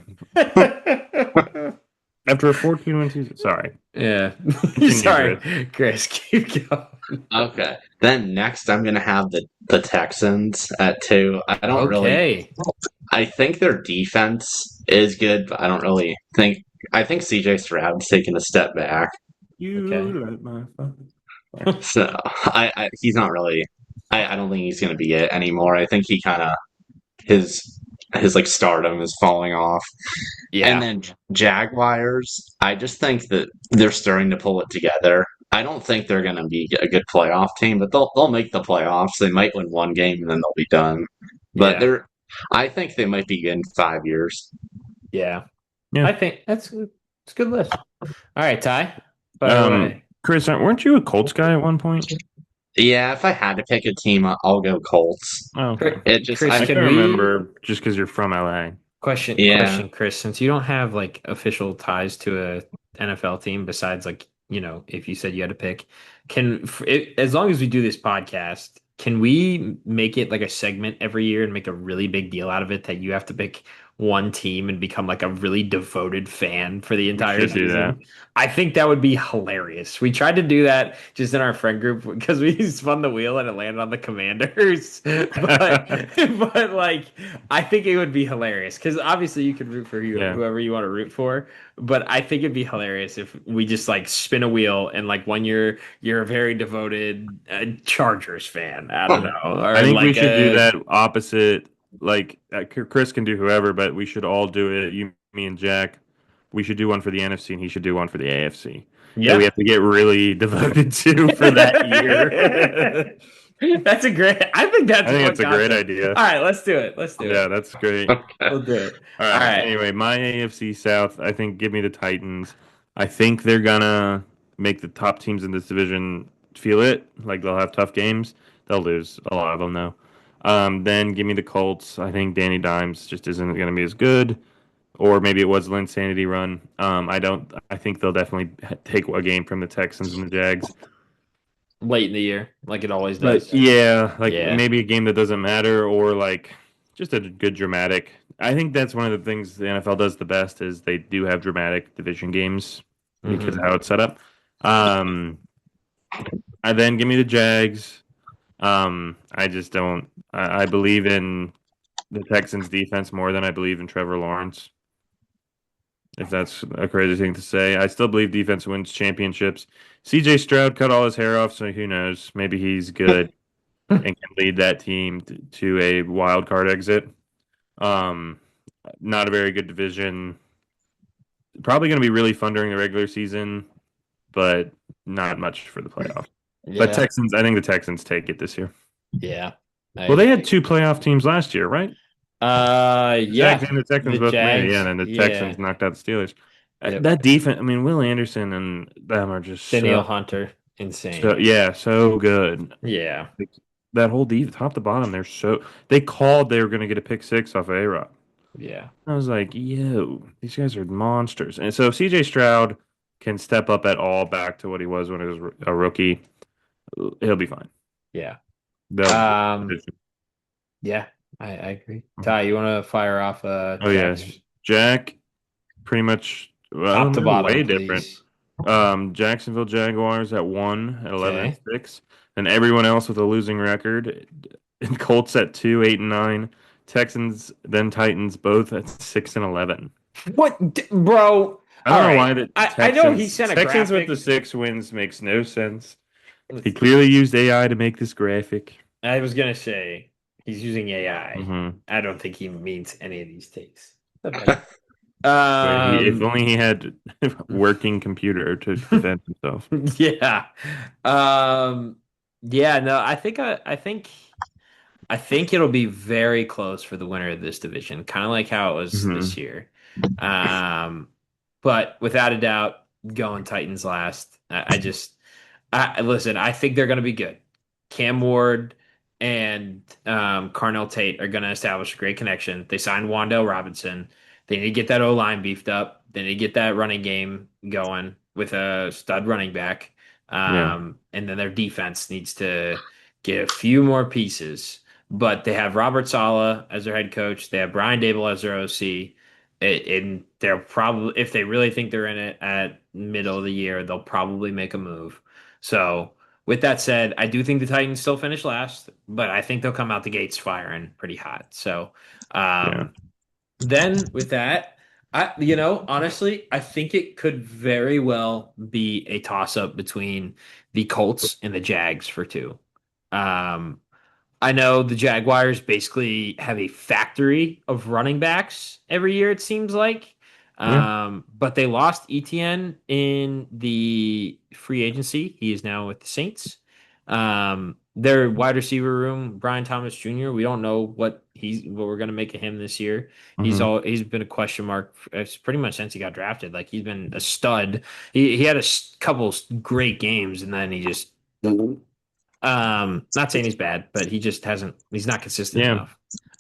After a 14-win season. Sorry. Yeah. Continue, Chris. Sorry, Chris, keep going. okay, then next I'm going to have the Texans at 2. I don't really. Okay. I think their defense is good, but I don't really think. I think CJ Stroud's taking a step back, You Okay. let my phone. so he's not really. I don't think he's going to be it anymore. I think he kind of his his like stardom is falling off. And Yeah. then Jaguars, I just think that they're starting to pull it together. I don't think they're going to be a good playoff team, but they'll make the playoffs. They might win one game and then they'll be done. But Yeah. I think they might be good in 5 years. Yeah. Yeah. I think it's a good list. All right, Ty. Fire away. Chris, weren't you a Colts guy at one point? Yeah, if I had to pick a team, I'll go Colts. Oh, okay. It just Chris, I I can can we remember just because you're from LA. yeah. question, Chris, since you don't have like official ties to a NFL team besides like, if you said you had to pick, as long as we do this podcast, can we make it like a segment every year and make a really big deal out of it that you have to pick one team and become like a really devoted fan for the We entire should do that. season? I think that would be hilarious. We tried to do that just in our friend group because we spun the wheel and it landed on the Commanders. But like I think it would be hilarious because obviously you could root for Yeah. whoever you want to root for, but I think it'd be hilarious if we just like spin a wheel and like 1 year you're a very devoted Chargers fan. I don't know, I or think we like should do a that opposite. Like Chris can do whoever, but we should all do it. You, me, and Jack. We should do one for the NFC, and he should do one for the AFC. That we yeah. have to get really devoted to for that year. That's a great. I think that's I a think fun it's a great concept. idea. All right, let's do it. Let's do Yeah, it. that's great. Okay. We'll do it. All All right. right. Anyway, my AFC South, I think give me the Titans. I think they're gonna make the top teams in this division feel it. Like they'll have tough games. They'll lose a lot of them though. Then give me the Colts. I think Danny Dimes just isn't gonna be as good. or maybe it was Linsanity run. I think they'll definitely take a game from the Texans and the Jags. Late in the year, like it always But does. yeah, like Yeah. maybe a game that doesn't matter, or like just a good dramatic. I think that's one of the things the NFL does the best is they do have dramatic division games because of Hmm. how it's set up. Um, and then give me the Jags. I just don't. I believe in the Texans defense more than I believe in Trevor Lawrence. If that's a crazy thing to say, I still believe defense wins championships. CJ Stroud cut all his hair off, so who knows? Maybe he's good and can lead that team to a wild card exit. Um, Not a very good division. Probably going to be really fun during the regular season, but not much for the playoffs. But Yeah. Texans, I think the Texans take it this year. Yeah. I Well, they agree. had two playoff teams last year, right? The Jags Yeah. and the Texans The both made it. Yeah, Jags. and then the Yeah. Texans knocked out the Steelers. Yep. That defense, I mean, Will Anderson and them are just Danielle Hunter. Insane. yeah, so good. Yeah. Like, that whole defense, top to bottom, they called they were going to get a pick six off of A-Rod. Yeah. I was like, yo, these guys are monsters. And so if CJ Stroud can step up at all back to what he was when he was a rookie, he'll be fine. Yeah. They'll, Um, yeah, I agree. Ty, you want to fire off oh, yeah. Jack's Jack, pretty much, well, top to they're bottom, way different. please? Jacksonville Jaguars at 1 at 11 and Okay. 6. And everyone else with a losing record. And Colts at 2, 8 and 9. Texans, then Titans, both at 6 and 11. Bro? I All don't know right. why the I know he sent a Texans with graphic. the 6 wins makes no sense. He clearly used AI to make this graphic. I was gonna say he's using AI. Mm-hmm. I don't think he means any of these takes. If only he had a working computer to defend himself. Yeah. Um, yeah, no, I think it'll be very close for the winner of this division, kind of like how it was Mm-hmm. this year. Um, but without a doubt, going Titans last. I listen. I think they're going to be good. Cam Ward and Carnell Tate are going to establish a great connection. They signed Wandale Robinson. They need to get that O line beefed up. They need to get that running game going with a stud running back. Yeah. And then their defense needs to get a few more pieces. But they have Robert Saleh as their head coach. They have Brian Dable as their OC. And they're probably, if they really think they're in it at middle of the year, they'll probably make a move. So, with that said, I do think the Titans still finish last, but I think they'll come out the gates firing pretty hot. So, Yeah. then with that, honestly, I think it could very well be a toss up between the Colts and the Jags for two. Um, I know the Jaguars basically have a factory of running backs every year, it seems like. Yeah. But they lost ETN in the free agency. He is now with the Saints. Their wide receiver room, Brian Thomas Jr., we don't know what we're gonna make of him this year. Mm-hmm. He's been a question mark pretty much since he got drafted. Like he's been a stud. He had a couple great games and then he just not saying he's bad, but he's not consistent Yeah. enough.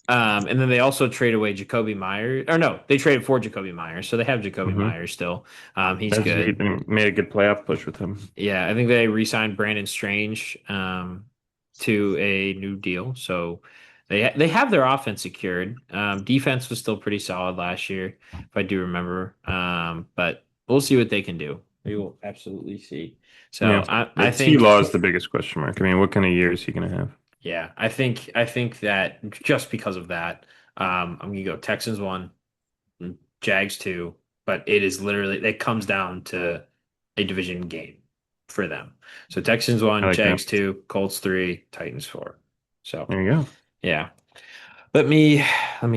And then they also trade away Jacoby Myers, or no, they traded for Jacoby Myers, so they have Jacoby Mm-hmm. Myers still. He's He good. made a good playoff push with him. Yeah, I think they re-signed Brandon Strange to a new deal, so they have their offense secured. Defense was still pretty solid last year, if I do remember. But we'll see what they can do. We will absolutely see. So Yeah. I T think. Law is the biggest question mark. I mean, what kind of year is he going to have? Yeah, I think that just because of that, I'm gonna go Texans 1, Jags 2, but it comes down to a division game for them. So Texans I 1, like Jags that. 2, Colts 3, Titans 4. So There you go. yeah. Let me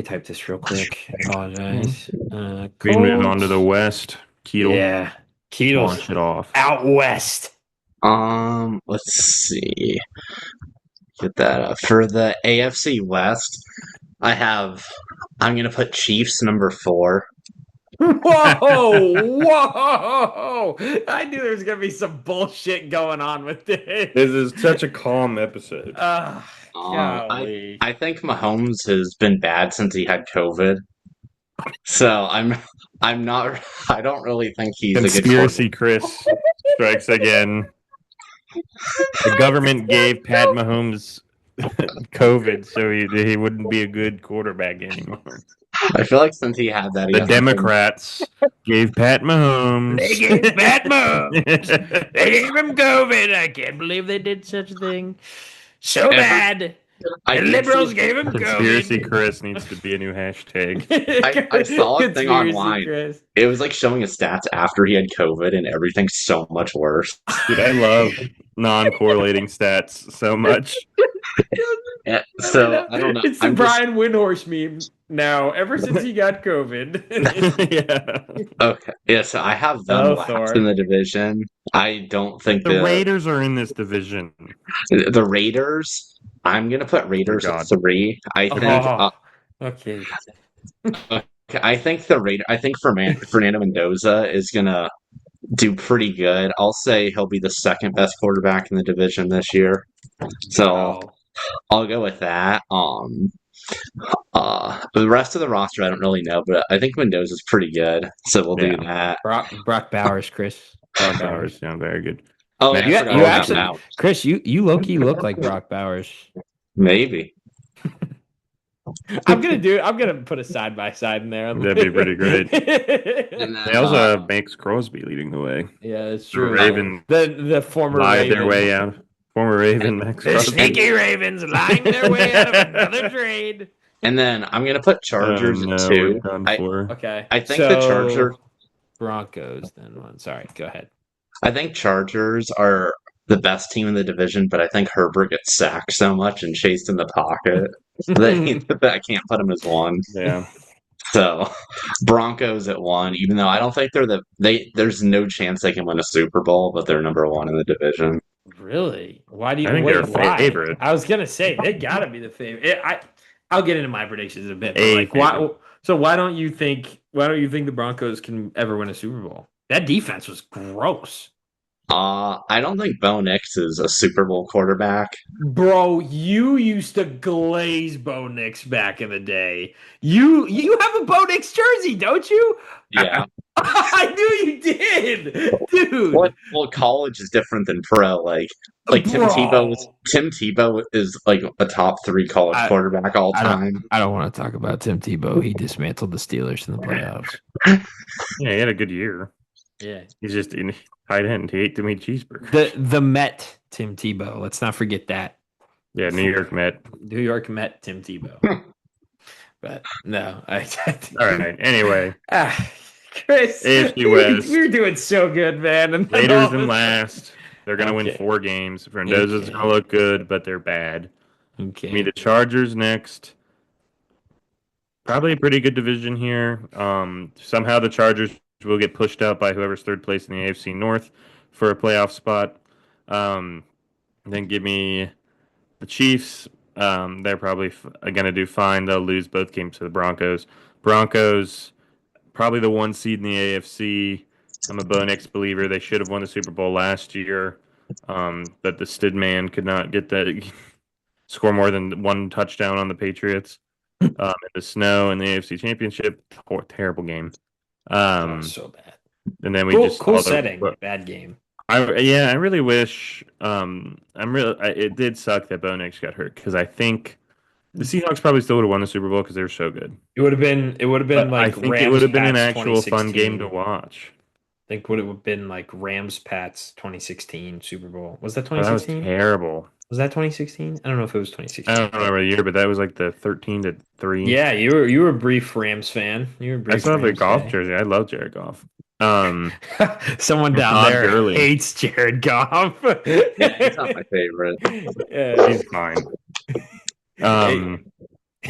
type this real quick. I apologize. We can move on to the Colts. West. Ketel, Yeah. Ketel's launch it off. out west. Let's see. Get that up. For the AFC West, I'm gonna put Chiefs number 4. Whoa! Whoa! I knew there was gonna be some bullshit going on with this. This is such a calm episode. I Golly. I think Mahomes has been bad since he had COVID. So I'm not. I don't really think he's a good Conspiracy Chris strikes again. The government gave Pat Mahomes COVID, so he wouldn't be a good quarterback anymore. I feel like since he had that, he The hasn't been. Democrats gave Pat Mahomes. They gave Pat Mahomes. They gave him COVID. I can't believe they did such a thing. So bad. I The did liberals see. gave him Conspiracy COVID. Chris needs to be a new hashtag. I saw a thing Conspiracy online. Chris. It was like showing his stats after he had COVID, and everything's so much worse. Dude, I love non-correlating stats so much. Yeah, so I don't know. It's the I'm just Brian Windhorst meme now. Ever since he got COVID. Yeah. okay. Yeah, so I have them Oh, last Thor. in the division. I don't think The Raiders are in this division. the Raiders. I'm gonna put Raiders at God. 3. I think. Oh, okay. I think the Raider. I think Fernando Mendoza is gonna do pretty good. I'll say he'll be the second best quarterback in the division this year. So Wow. I'll go with that. The rest of the roster I don't really know, but I think Mendoza's pretty good. So we'll do that. Brock Bowers, Chris. Brock Bowers, yeah, very good. Oh, Matt yeah, I forgot You about Crosby. actually, Mount. Chris, you low key look like Brock Bowers. Maybe. I'm gonna put a side by side in there. That'd be pretty great. And then, They also makes Crosby leading the way. Yeah, that's The true. Ravens The former lied Raven. their way out. Former Raven Max The Crosby. sneaky Ravens lying their way out of another trade. and then I'm gonna put Chargers at no, 2. we're done I for. Okay. I think the Chargers. Broncos then one. Sorry, go ahead. I think Chargers are the best team in the division, but I think Herbert gets sacked so much and chased in the pocket that I can't put him as 1. Yeah. So Broncos at 1, even though I don't think there's no chance they can win a Super Bowl, but they're number 1 in the division. Really? Why do you I think wait? they're a Why? favorite. I was gonna say they gotta be the favorite. I'll get into my predictions in a bit. But A like, why? favorite. So why don't you think? Why don't you think the Broncos can ever win a Super Bowl? That defense was gross, I don't think Bo Nix is a Super Bowl quarterback. bro. You used to glaze Bo Nix back in the day. You have a Bo Nix jersey, don't you? Yeah. I knew you did, dude. Well, college is different than pro. Like Tim Bro. Tebow is like a top 3 college quarterback all time. I don't want to talk about Tim Tebow. He dismantled the Steelers in the playoffs. Yeah, he had a good year. Yeah. He's just in tight end. He ate too many cheeseburgers. The Met Tim Tebow. Let's not forget that. Yeah, New York Met. New York Met Tim Tebow. But no, All right. Anyway, Chris, AFC West. You're doing so good, man. And Raiders in last. They're gonna win 4 games. Mendoza's gonna look good, but they're bad. Okay. Give me the Chargers next. Probably a pretty good division here. Somehow the Chargers will get pushed out by whoever's third place in the AFC North for a playoff spot. Then give me the Chiefs. They're probably going to do fine. They'll lose both games to the Broncos. Broncos, probably the 1 seed in the AFC. I'm a Bo Nix believer. They should have won the Super Bowl last year, but the Stid man could not get that score more than 1 touchdown on the Patriots. In the snow in the AFC Championship, terrible game. So bad. And then we cool setting, bad game. I really wish. It did suck that Bo Nix got hurt because I think the Seahawks probably still would have won the Super Bowl because they're so good. It would have been. But like I think Rams, it would have been an Pats actual fun 2016. game to watch. I think would it have been like Rams Pats 2016 Super Bowl? Was that That was 2016? terrible. Was that 2016? I don't know if it was 2016. I don't remember the year, but that was like the 13-3. Yeah, you were a brief Rams fan. You were a brief I still have a Rams golf fan. jersey. I love Jared Goff. Someone down there Gurley. hates Jared Goff. Yeah, he's not my favorite. He's fine.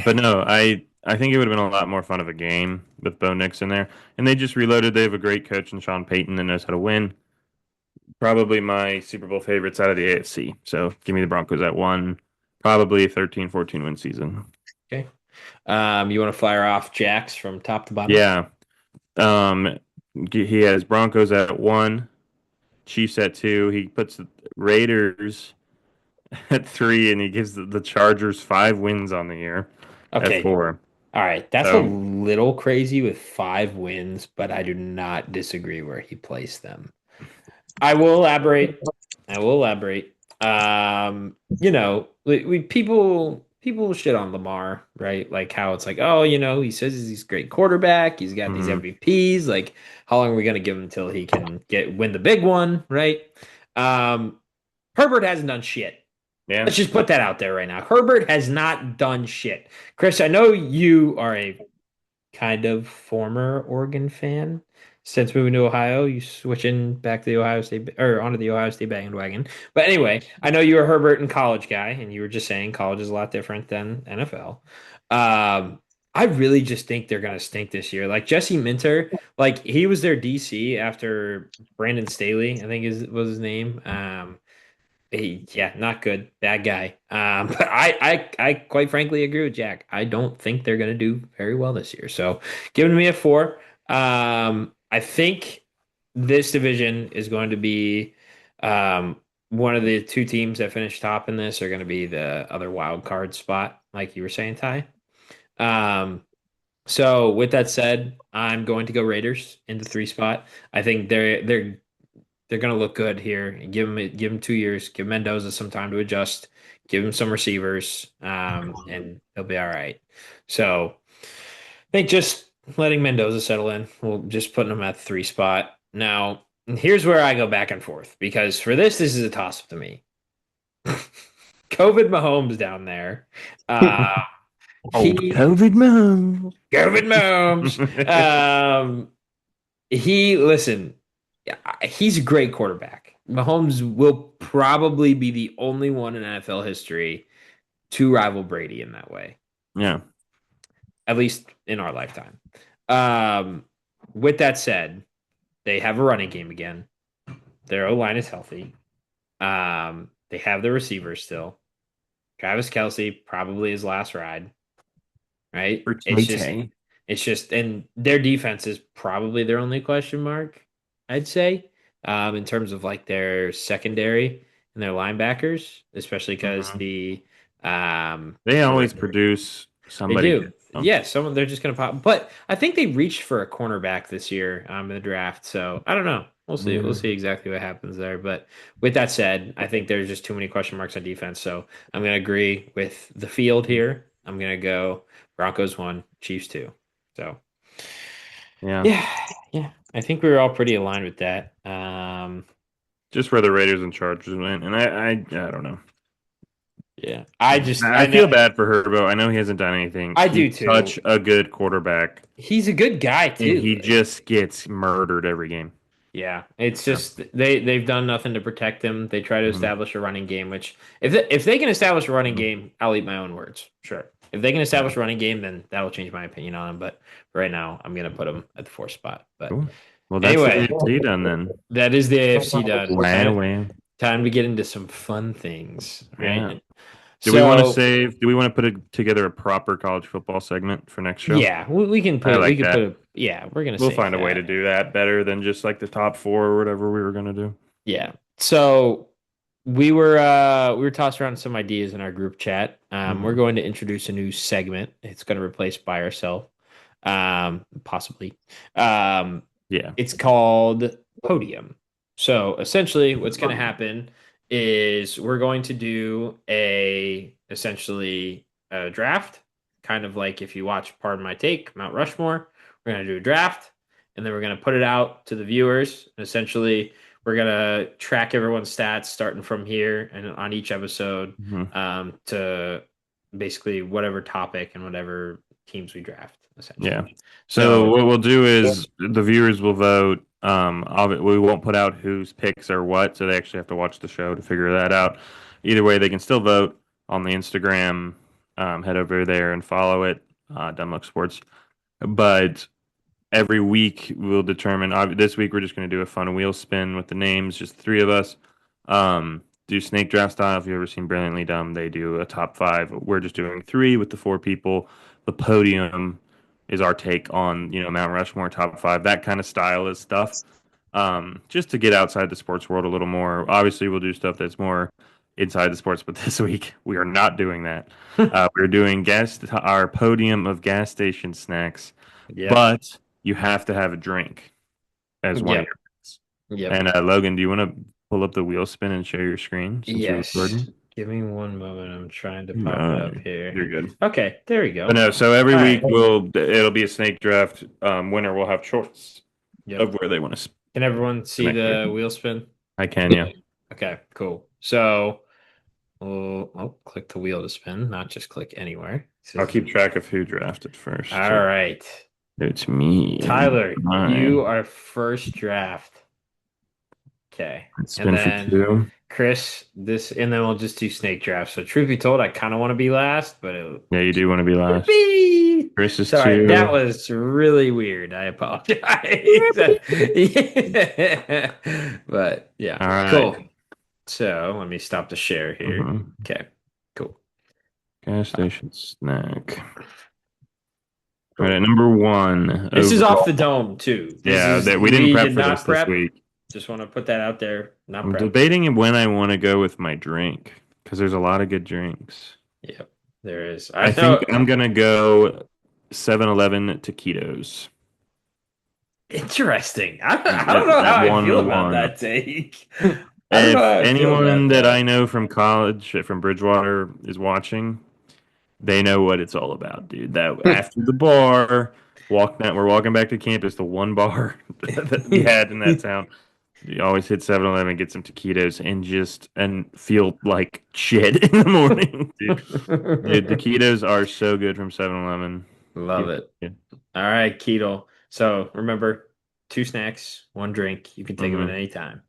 But no, I think it would have been a lot more fun of a game with Bo Nix in there. And they just reloaded. They have a great coach in Sean Payton that knows how to win. Probably my Super Bowl favorites out of the AFC. So give me the Broncos at 1. Probably a 13-14 win season. Okay. You want to fire off Jax from top to bottom? Yeah. He has Broncos at 1, Chiefs at 2. He puts the Raiders at 3, and he gives the Chargers 5 wins on the year at 4. All right, that's a So, little crazy with 5 wins, but I do not disagree where he placed them. I will elaborate. I will elaborate. People shit on Lamar, right? Like how it's like, oh, he says he's a great quarterback. He's got these mhm. MVPs. Like, how long are we gonna give him until he can win the big one, right? Um, Herbert hasn't done shit. Yeah. Let's just put that out there right now. Herbert has not done shit. Chris, I know you are a kind of former Oregon fan. Since moving to Ohio, you switching back to the Ohio State or onto the Ohio State bandwagon. But anyway, I know you're a Herbert and college guy, and you were just saying college is a lot different than NFL. I really just think they're gonna stink this year. Like Jesse Minter, like he was their DC after Brandon Staley, I think was his name. Yeah, not good. Bad guy. But I quite frankly agree with Jack. I don't think they're going to do very well this year. So giving me a 4. I think this division is going to be one of the two teams that finish top in this are going to be the other wild card spot, like you were saying, Ty. Um, so with that said, I'm going to go Raiders in the 3 spot. I think they're going to look good here. Give him 2 years. Give Mendoza some time to adjust. Give him some receivers, and he'll be all right. So I think just letting Mendoza settle in. We'll just putting him at the 3 spot. Now, here's where I go back and forth because for this is a toss up to me. COVID Mahomes down there. Uh, Old he COVID man. COVID Mahomes. Listen. Yeah, he's a great quarterback. Mahomes will probably be the only one in NFL history to rival Brady in that way, Yeah. at least in our lifetime. Um, with that said, they have a running game again. Their O line is healthy. They have the receivers still. Travis Kelsey probably his last ride, right? For It's Tay just Tay. It's just, and their defense is probably their only question mark, I'd say, in terms of like their secondary and their linebackers, especially because Mhm. the They the always produce they somebody do. good. Yeah, some they're just gonna pop. But I think they reached for a cornerback this year in the draft. So I don't know. We'll see. We'll Yeah. see exactly what happens there. But with that said, I think there's just too many question marks on defense. So I'm gonna agree with the field here. I'm gonna go Broncos 1, Chiefs 2. So Yeah. yeah, yeah. I think we were all pretty aligned with that. Just where the Raiders and Chargers went. And I don't know. Yeah. I I feel know bad for Herbo. I know he hasn't done anything. I He's do too. such a good quarterback, He's a good guy and too. he just gets murdered every game. Yeah, it's Yeah. just they've done nothing to protect him. They try to Mhm. establish a running game, which if they can establish a running Mhm. game, I'll eat my own words. Sure. If they can Yeah. establish a running game, then that'll change my opinion on him. But right now, I'm gonna put him at the 4th spot. But Cool. Well, that's the anyway, AFC done then. that is the AFC done. Wow, wow. Time to get into some fun things, Yeah. right? Do we want to So save? Do we want to together a proper college football segment for next show? yeah, we can I put we like can put that. a yeah, we're gonna We'll save find a way to that. do that better than just like the top four or whatever we were gonna do. Yeah. So we were tossing around some ideas in our group chat. We're Mhm. going to introduce a new segment. It's going to replace buy or sell, possibly. Um, Yeah. it's called Podium. So essentially, what's going to happen is we're going to do essentially a draft, kind of like if you watch Pardon My Take, Mount Rushmore. We're going to do a draft, and then we're going to put it out to the viewers. And essentially, we're gonna track everyone's stats starting from here and on each episode Mhm. to basically whatever topic and whatever teams we draft, Yeah. essentially. So So what we'll do is the viewers will vote. We won't put out whose picks are what, so they actually have to watch the show to figure that out. Either way, they can still vote on the Instagram. Head over there and follow it, Dumb Luck Sports. But every week we'll determine. This week we're just going to do a fun wheel spin with the names, just the three of us. Do snake draft style. If you've ever seen Brilliantly Dumb, they do a top five. We're just doing three with the four people. The podium is our take on Mount Rushmore top five, that kind of style is stuff. Just to get outside the sports world a little more. Obviously, we'll do stuff that's more inside the sports, but this week we are not doing that. We're doing our podium of gas station snacks, Yep. but you have to have a drink as one of Yep. your picks. Yep. And Logan, do you want to pull up the wheel spin and share your screen since you're Yes. recording? Give me one moment. I'm trying to pop it up here. You're good. Okay, there we go. But no, so every All week right. it'll be a snake draft. Winner will have choice Yep. of where they want to. Can everyone see the wheel spin? I can, yeah. Okay, cool. So, click the wheel to spin, not just click anywhere. I'll keep track of who drafted first. All right. It's me. Tyler, you are first draft. Okay. Spin for 2. Chris, and then we'll just do snake draft. So truth be told, I kind of want to be last, but yeah, you do want to be last. Chris is sorry, 2. that was really weird. I apologize. But yeah, all right. Cool. So let me stop the share here. Okay, cool. Gas station snack. All right, number 1. This is off the dome too. We didn't prep for this week. Just want to put that out there. I'm debating when I want to go with my drink because there's a lot of good drinks. Yep, there is. I think I'm gonna go 7-Eleven taquitos. Interesting. I don't know how I feel about that take. If anyone that I know from college, from Bridgewater, is watching, they know what it's all about, dude. That after the bar, we're walking back to campus, the one bar that we had in that town. You always hit 7-Eleven, get some taquitos, and feel like shit in the morning, dude. Dude, taquitos are so good from 7-Eleven. Love it. Yeah. All right, Keto. So remember, 2 snacks, 1 drink. You can take them at any time.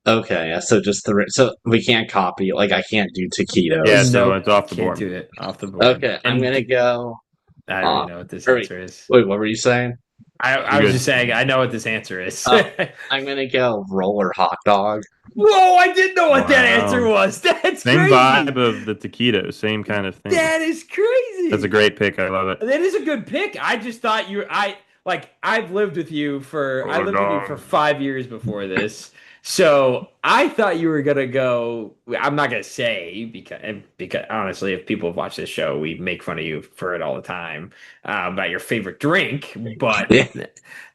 Okay, so just so we can't copy. Like I can't do taquitos. Yeah, so it's off the board. Can't do it off the board. Okay, I'm gonna go. I don't know what this answer is. Wait, what were you saying? I was just saying I know what this answer is. I'm gonna go roller hot dog. Whoa, I didn't know what that answer was. That's same crazy. Vibe of the taquito, same kind of thing. That is crazy. That's a great pick. I love it. That is a good pick. I just thought I've lived with you for 5 years before this. So I thought you were gonna go. I'm not gonna say because honestly, if people have watched this show, we make fun of you for it all the time about your favorite drink. But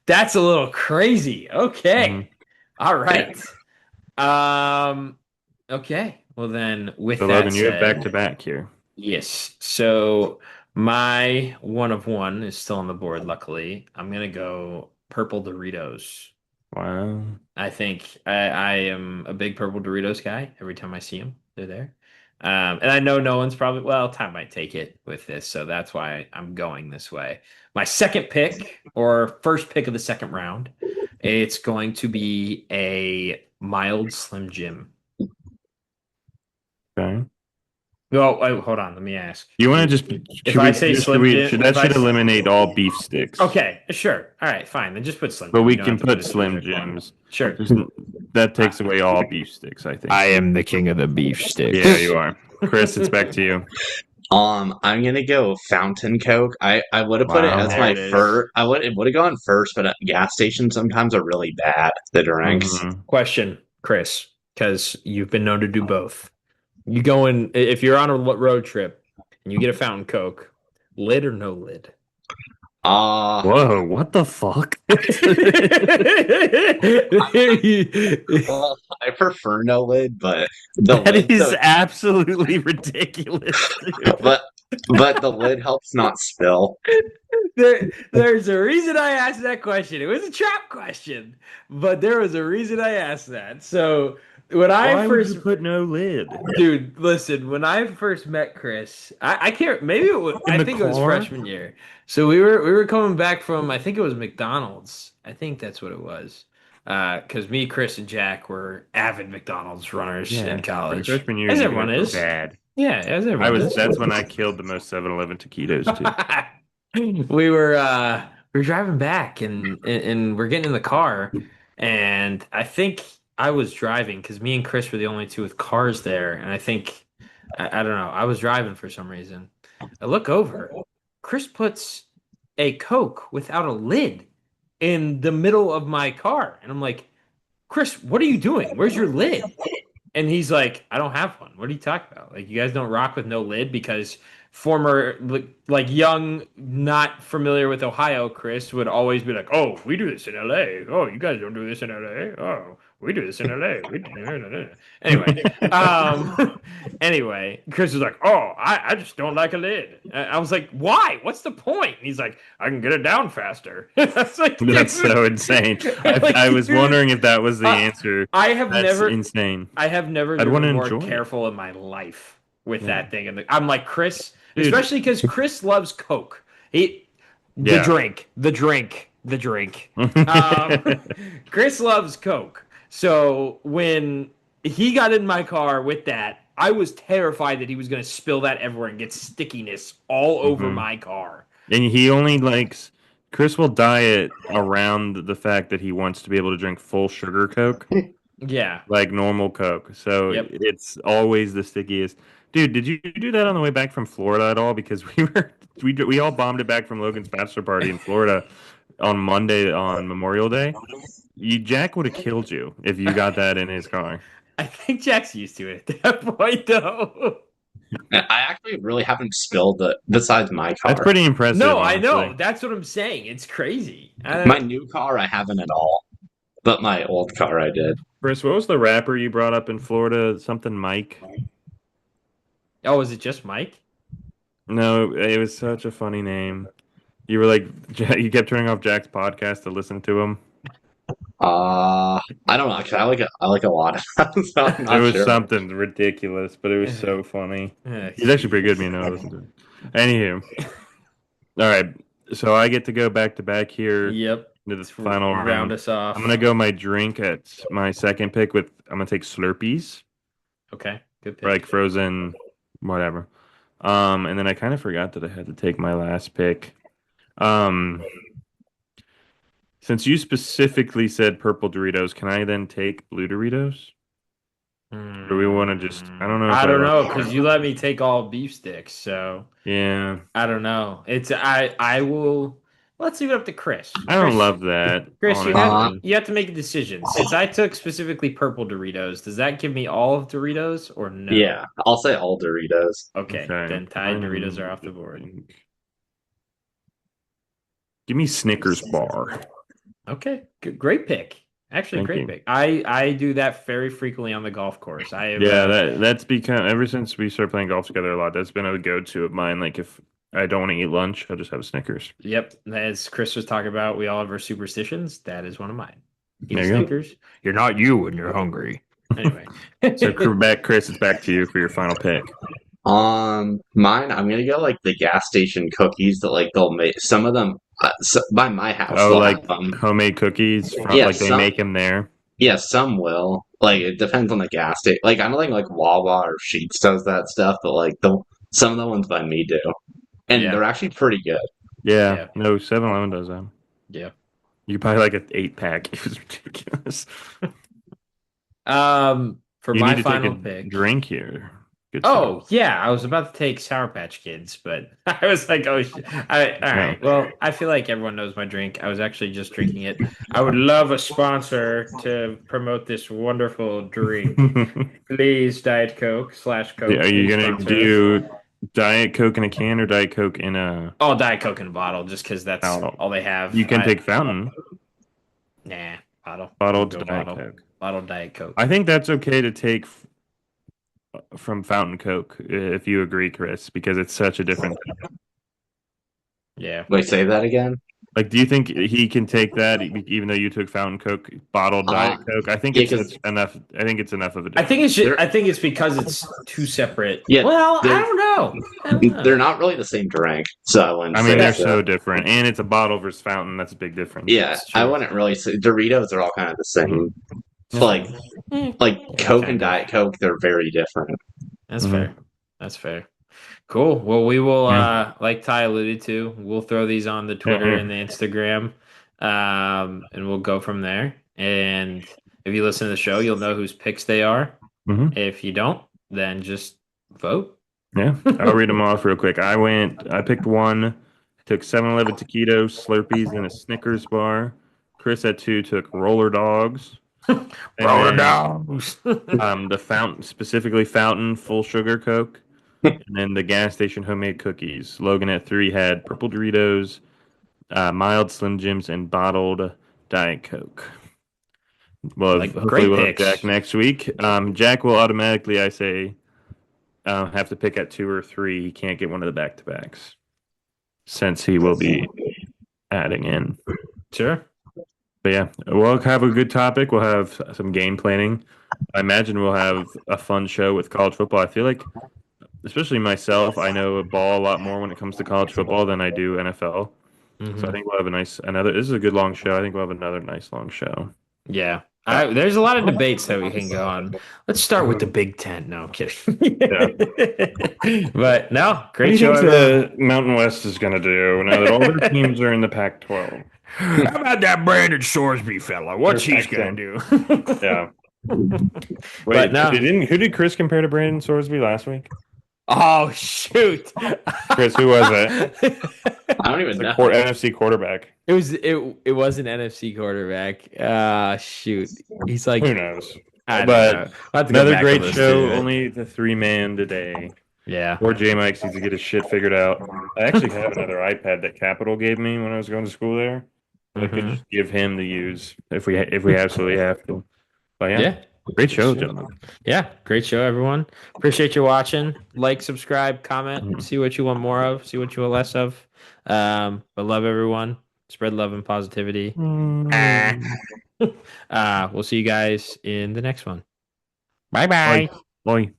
that's a little crazy. Okay, all right. Okay. Well then, with that Logan, said, you have back to back here. Yes. So my 1 of 1 is still on the board. Luckily, I'm gonna go purple Doritos. Wow. I think I am a big purple Doritos guy. Every time I see them, they're there. And I know no one's probably, time might take it with this. So that's why I'm going this way. My second pick or first pick of the second round, it's going to be a mild Slim Jim. Okay. Oh, hold on. Let me ask. You want to just? If I say Slim Jim, that should eliminate all beef sticks. Okay, sure. All right, fine. Then just put Slim. But we can put Slim Jims. Sure. That takes away all beef sticks, I think. I am the king of the beef sticks. Yeah, you are. Chris, it's back to you. I'm gonna go Fountain Coke. I would have put it as my first. It would have gone first, but at gas stations sometimes are really bad. The drinks. Question, Chris, because you've been known to do both. You go in if you're on a road trip and you get a Fountain Coke, lid or no lid? Whoa, what the fuck? Well, I prefer no lid, but that is absolutely ridiculous. but the lid helps not spill. There's a reason I asked that question. It was a trap question, but there was a reason I asked that. So Why would you put no lid, dude, listen. When I first met Chris, I can't. Maybe it was. I think it was freshman year. So we were coming back from. I think it was McDonald's. I think that's what it was. Because me, Chris, and Jack were avid McDonald's runners in college. Freshman year, as everyone is. Bad. Yeah, as everyone is. That's when I killed the most 7-Eleven taquitos too. We were driving back and we're getting in the car, and I think I was driving because me and Chris were the only two with cars there, and I think I don't know. I was driving for some reason. I look over. Chris puts a Coke without a lid in the middle of my car, and I'm like, Chris, what are you doing? Where's your lid? And he's like, I don't have one. What are you talking about? Like, you guys don't rock with no lid because former, like, young, not familiar with Ohio Chris would always be like, oh, we do this in LA. Oh, you guys don't do this in LA. Oh, we do this in LA. Anyway, anyway, Chris was like, oh, I just don't like a lid. I was like, why? What's the point? And he's like, I can get it down faster. That's like, That's so insane. like, I was dude, wondering if that was the answer. I have That's never, insane. I have never I'd want to driven more enjoy it. careful in my life with Yeah. that thing. And I'm like, Chris, Dude. especially because Chris loves Coke. The Yeah. drink. Chris loves Coke. So when he got in my car with that, I was terrified that he was going to spill that everywhere and get stickiness all over my car. And he only likes Chris will diet around the fact that he wants to be able to drink full sugar Coke, Yeah. like normal Coke. So Yep. it's always the stickiest. Dude, did you do that on the way back from Florida at all? Because we all bombed it back from Logan's bachelor party in Florida on Monday on Memorial Day. Jack would have killed you if you got that in his car. I think Jack's used to it at that point, though. I actually really haven't spilled besides my car. That's pretty impressive. No, honestly. I know. That's what I'm saying. It's crazy. My new car, I haven't at all. But my old car, I did. Chris, what was the rapper you brought up in Florida? Something Mike? Oh, is it just Mike? No, it was such a funny name. You were like, you kept turning off Jack's podcast to listen to him. I don't know. 'Cause I like a lot of them, so I'm not It was sure. something ridiculous, but it was so funny. He's actually pretty good. Me and I listened to it. Anywho, all right. So I get to go back to back here. Yep. Into the final round. Us off. I'm gonna go my drink at my second pick with. I'm gonna take Slurpees. Okay, good pick. Like frozen, whatever. And then I kind of forgot that I had to take my last pick. Since you specifically said purple Doritos, can I then take blue Doritos? Or do we want to just? I don't know. I don't know because you let me take all beef sticks, so yeah. I don't know. I will. Let's leave it up to Chris. I don't love that. Chris, you have to make a decision. Since I took specifically purple Doritos, does that give me all of Doritos or no? Yeah, I'll say all Doritos. Okay. Then Tide Doritos are off the board. Give me Snickers bar. Okay, great pick. Actually, great pick. I do that very frequently on the golf course. That's become ever since we started playing golf together a lot. That's been a go-to of mine. Like if I don't want to eat lunch, I'll just have Snickers. Yep, as Chris was talking about, we all have our superstitions. That is one of mine. Eat There Snickers. You're not you when you're hungry. Anyway, so Chris, it's back to you for your final pick. Mine, I'm gonna go like the gas station cookies that like they'll make. Some of them by my house. Oh, like homemade cookies. Like they make them there. Yeah, some will. Like it depends on the gas station. Like I don't think like Wawa or Sheetz does that stuff, but like some of the ones by me do, and they're actually pretty good. Yeah. No, 7-Eleven does that. Yeah. You buy like an 8-pack. It was ridiculous. For you my need to final take a pick, drink here. Good yeah, I was about to take Sour Patch Kids, but I was like, all right. Well, I feel like everyone knows my drink. I was actually just drinking it. I would love a sponsor to promote this wonderful drink. Please, Diet Coke / Coke. Yeah, are you gonna do Diet Coke in a can or Diet Coke in a? Oh, Diet Coke in a bottle, just because that's all they have. You can take fountain. Nah, bottle. Bottled Diet Coke. Bottled Diet Coke. I think that's okay to take from Fountain Coke, if you agree, Chris, because it's such a different. Yeah. Wait, say that again. Like, do you think he can take that even though you took Fountain Coke, bottled Diet Coke? I think it's enough. I think it's enough of a difference. I think it's because it's two separate. Yeah. Well, I don't know. They're not really the same drink, so I wouldn't. I mean, they're so different, and it's a bottle versus fountain. That's a big difference. Yeah, I wouldn't really say Doritos are all kind of the same. Like Coke and Diet Coke, they're very different. That's fair. That's fair. Cool. Well, we will, like Ty alluded to, we'll throw these on the Twitter and the Instagram, and we'll go from there. And if you listen to the show, you'll know whose picks they are. If you don't, then just vote. Yeah, I'll read them off real quick. I picked one, took 7-Eleven taquitos, Slurpees, and a Snickers bar. Chris at 2 took Roller Dogs. Roll the then dogs. the fountain, specifically fountain full sugar Coke, and then the gas station homemade cookies. Logan at 3 had purple Doritos, mild Slim Jims, and bottled Diet Coke. Well, Like hopefully great we'll have picks. Jack next week. Jack will automatically, I say, have to pick at 2 or 3. He can't get one of the back to backs since he will be adding in. Sure. But yeah, we'll have a good topic. We'll have some game planning. I imagine we'll have a fun show with college football. I feel like, especially myself, I know ball a lot more when it comes to college football than I do NFL. So I think we'll have another. This is a good long show. I think we'll have another nice long show. Yeah. There's a lot of debates that we can go on. Let's start with the Big Ten. No, I'm kidding. Yeah. But no, What do great you show, think everyone. the Mountain West is going to do now that all their teams are in the Pac-12? How about that Brandon Sorsby fella? What's Or he's gonna Pac-10. do? Yeah. But Wait, no. who did Chris compare to Brandon Sorsby last week? Oh shoot. Chris, who was it? I don't even The know. NFC quarterback. It was an NFC quarterback. Shoot. He's like Who knows? I don't But know. I'll have to go another back great and listen show. to it. Only the 3-man today. Yeah. Poor J Mike needs to get his shit figured out. I actually have another iPad that Capital gave me when I was going to school there. I could just give him to use if we absolutely have to. But yeah, Yeah. great show, gentlemen. Yeah. Great show, everyone. Appreciate you watching. Like, subscribe, comment, see what you want more of, see what you want less of. But love everyone. Spread love and positivity. We'll see you guys in the next one. Bye bye. Bye. Bye.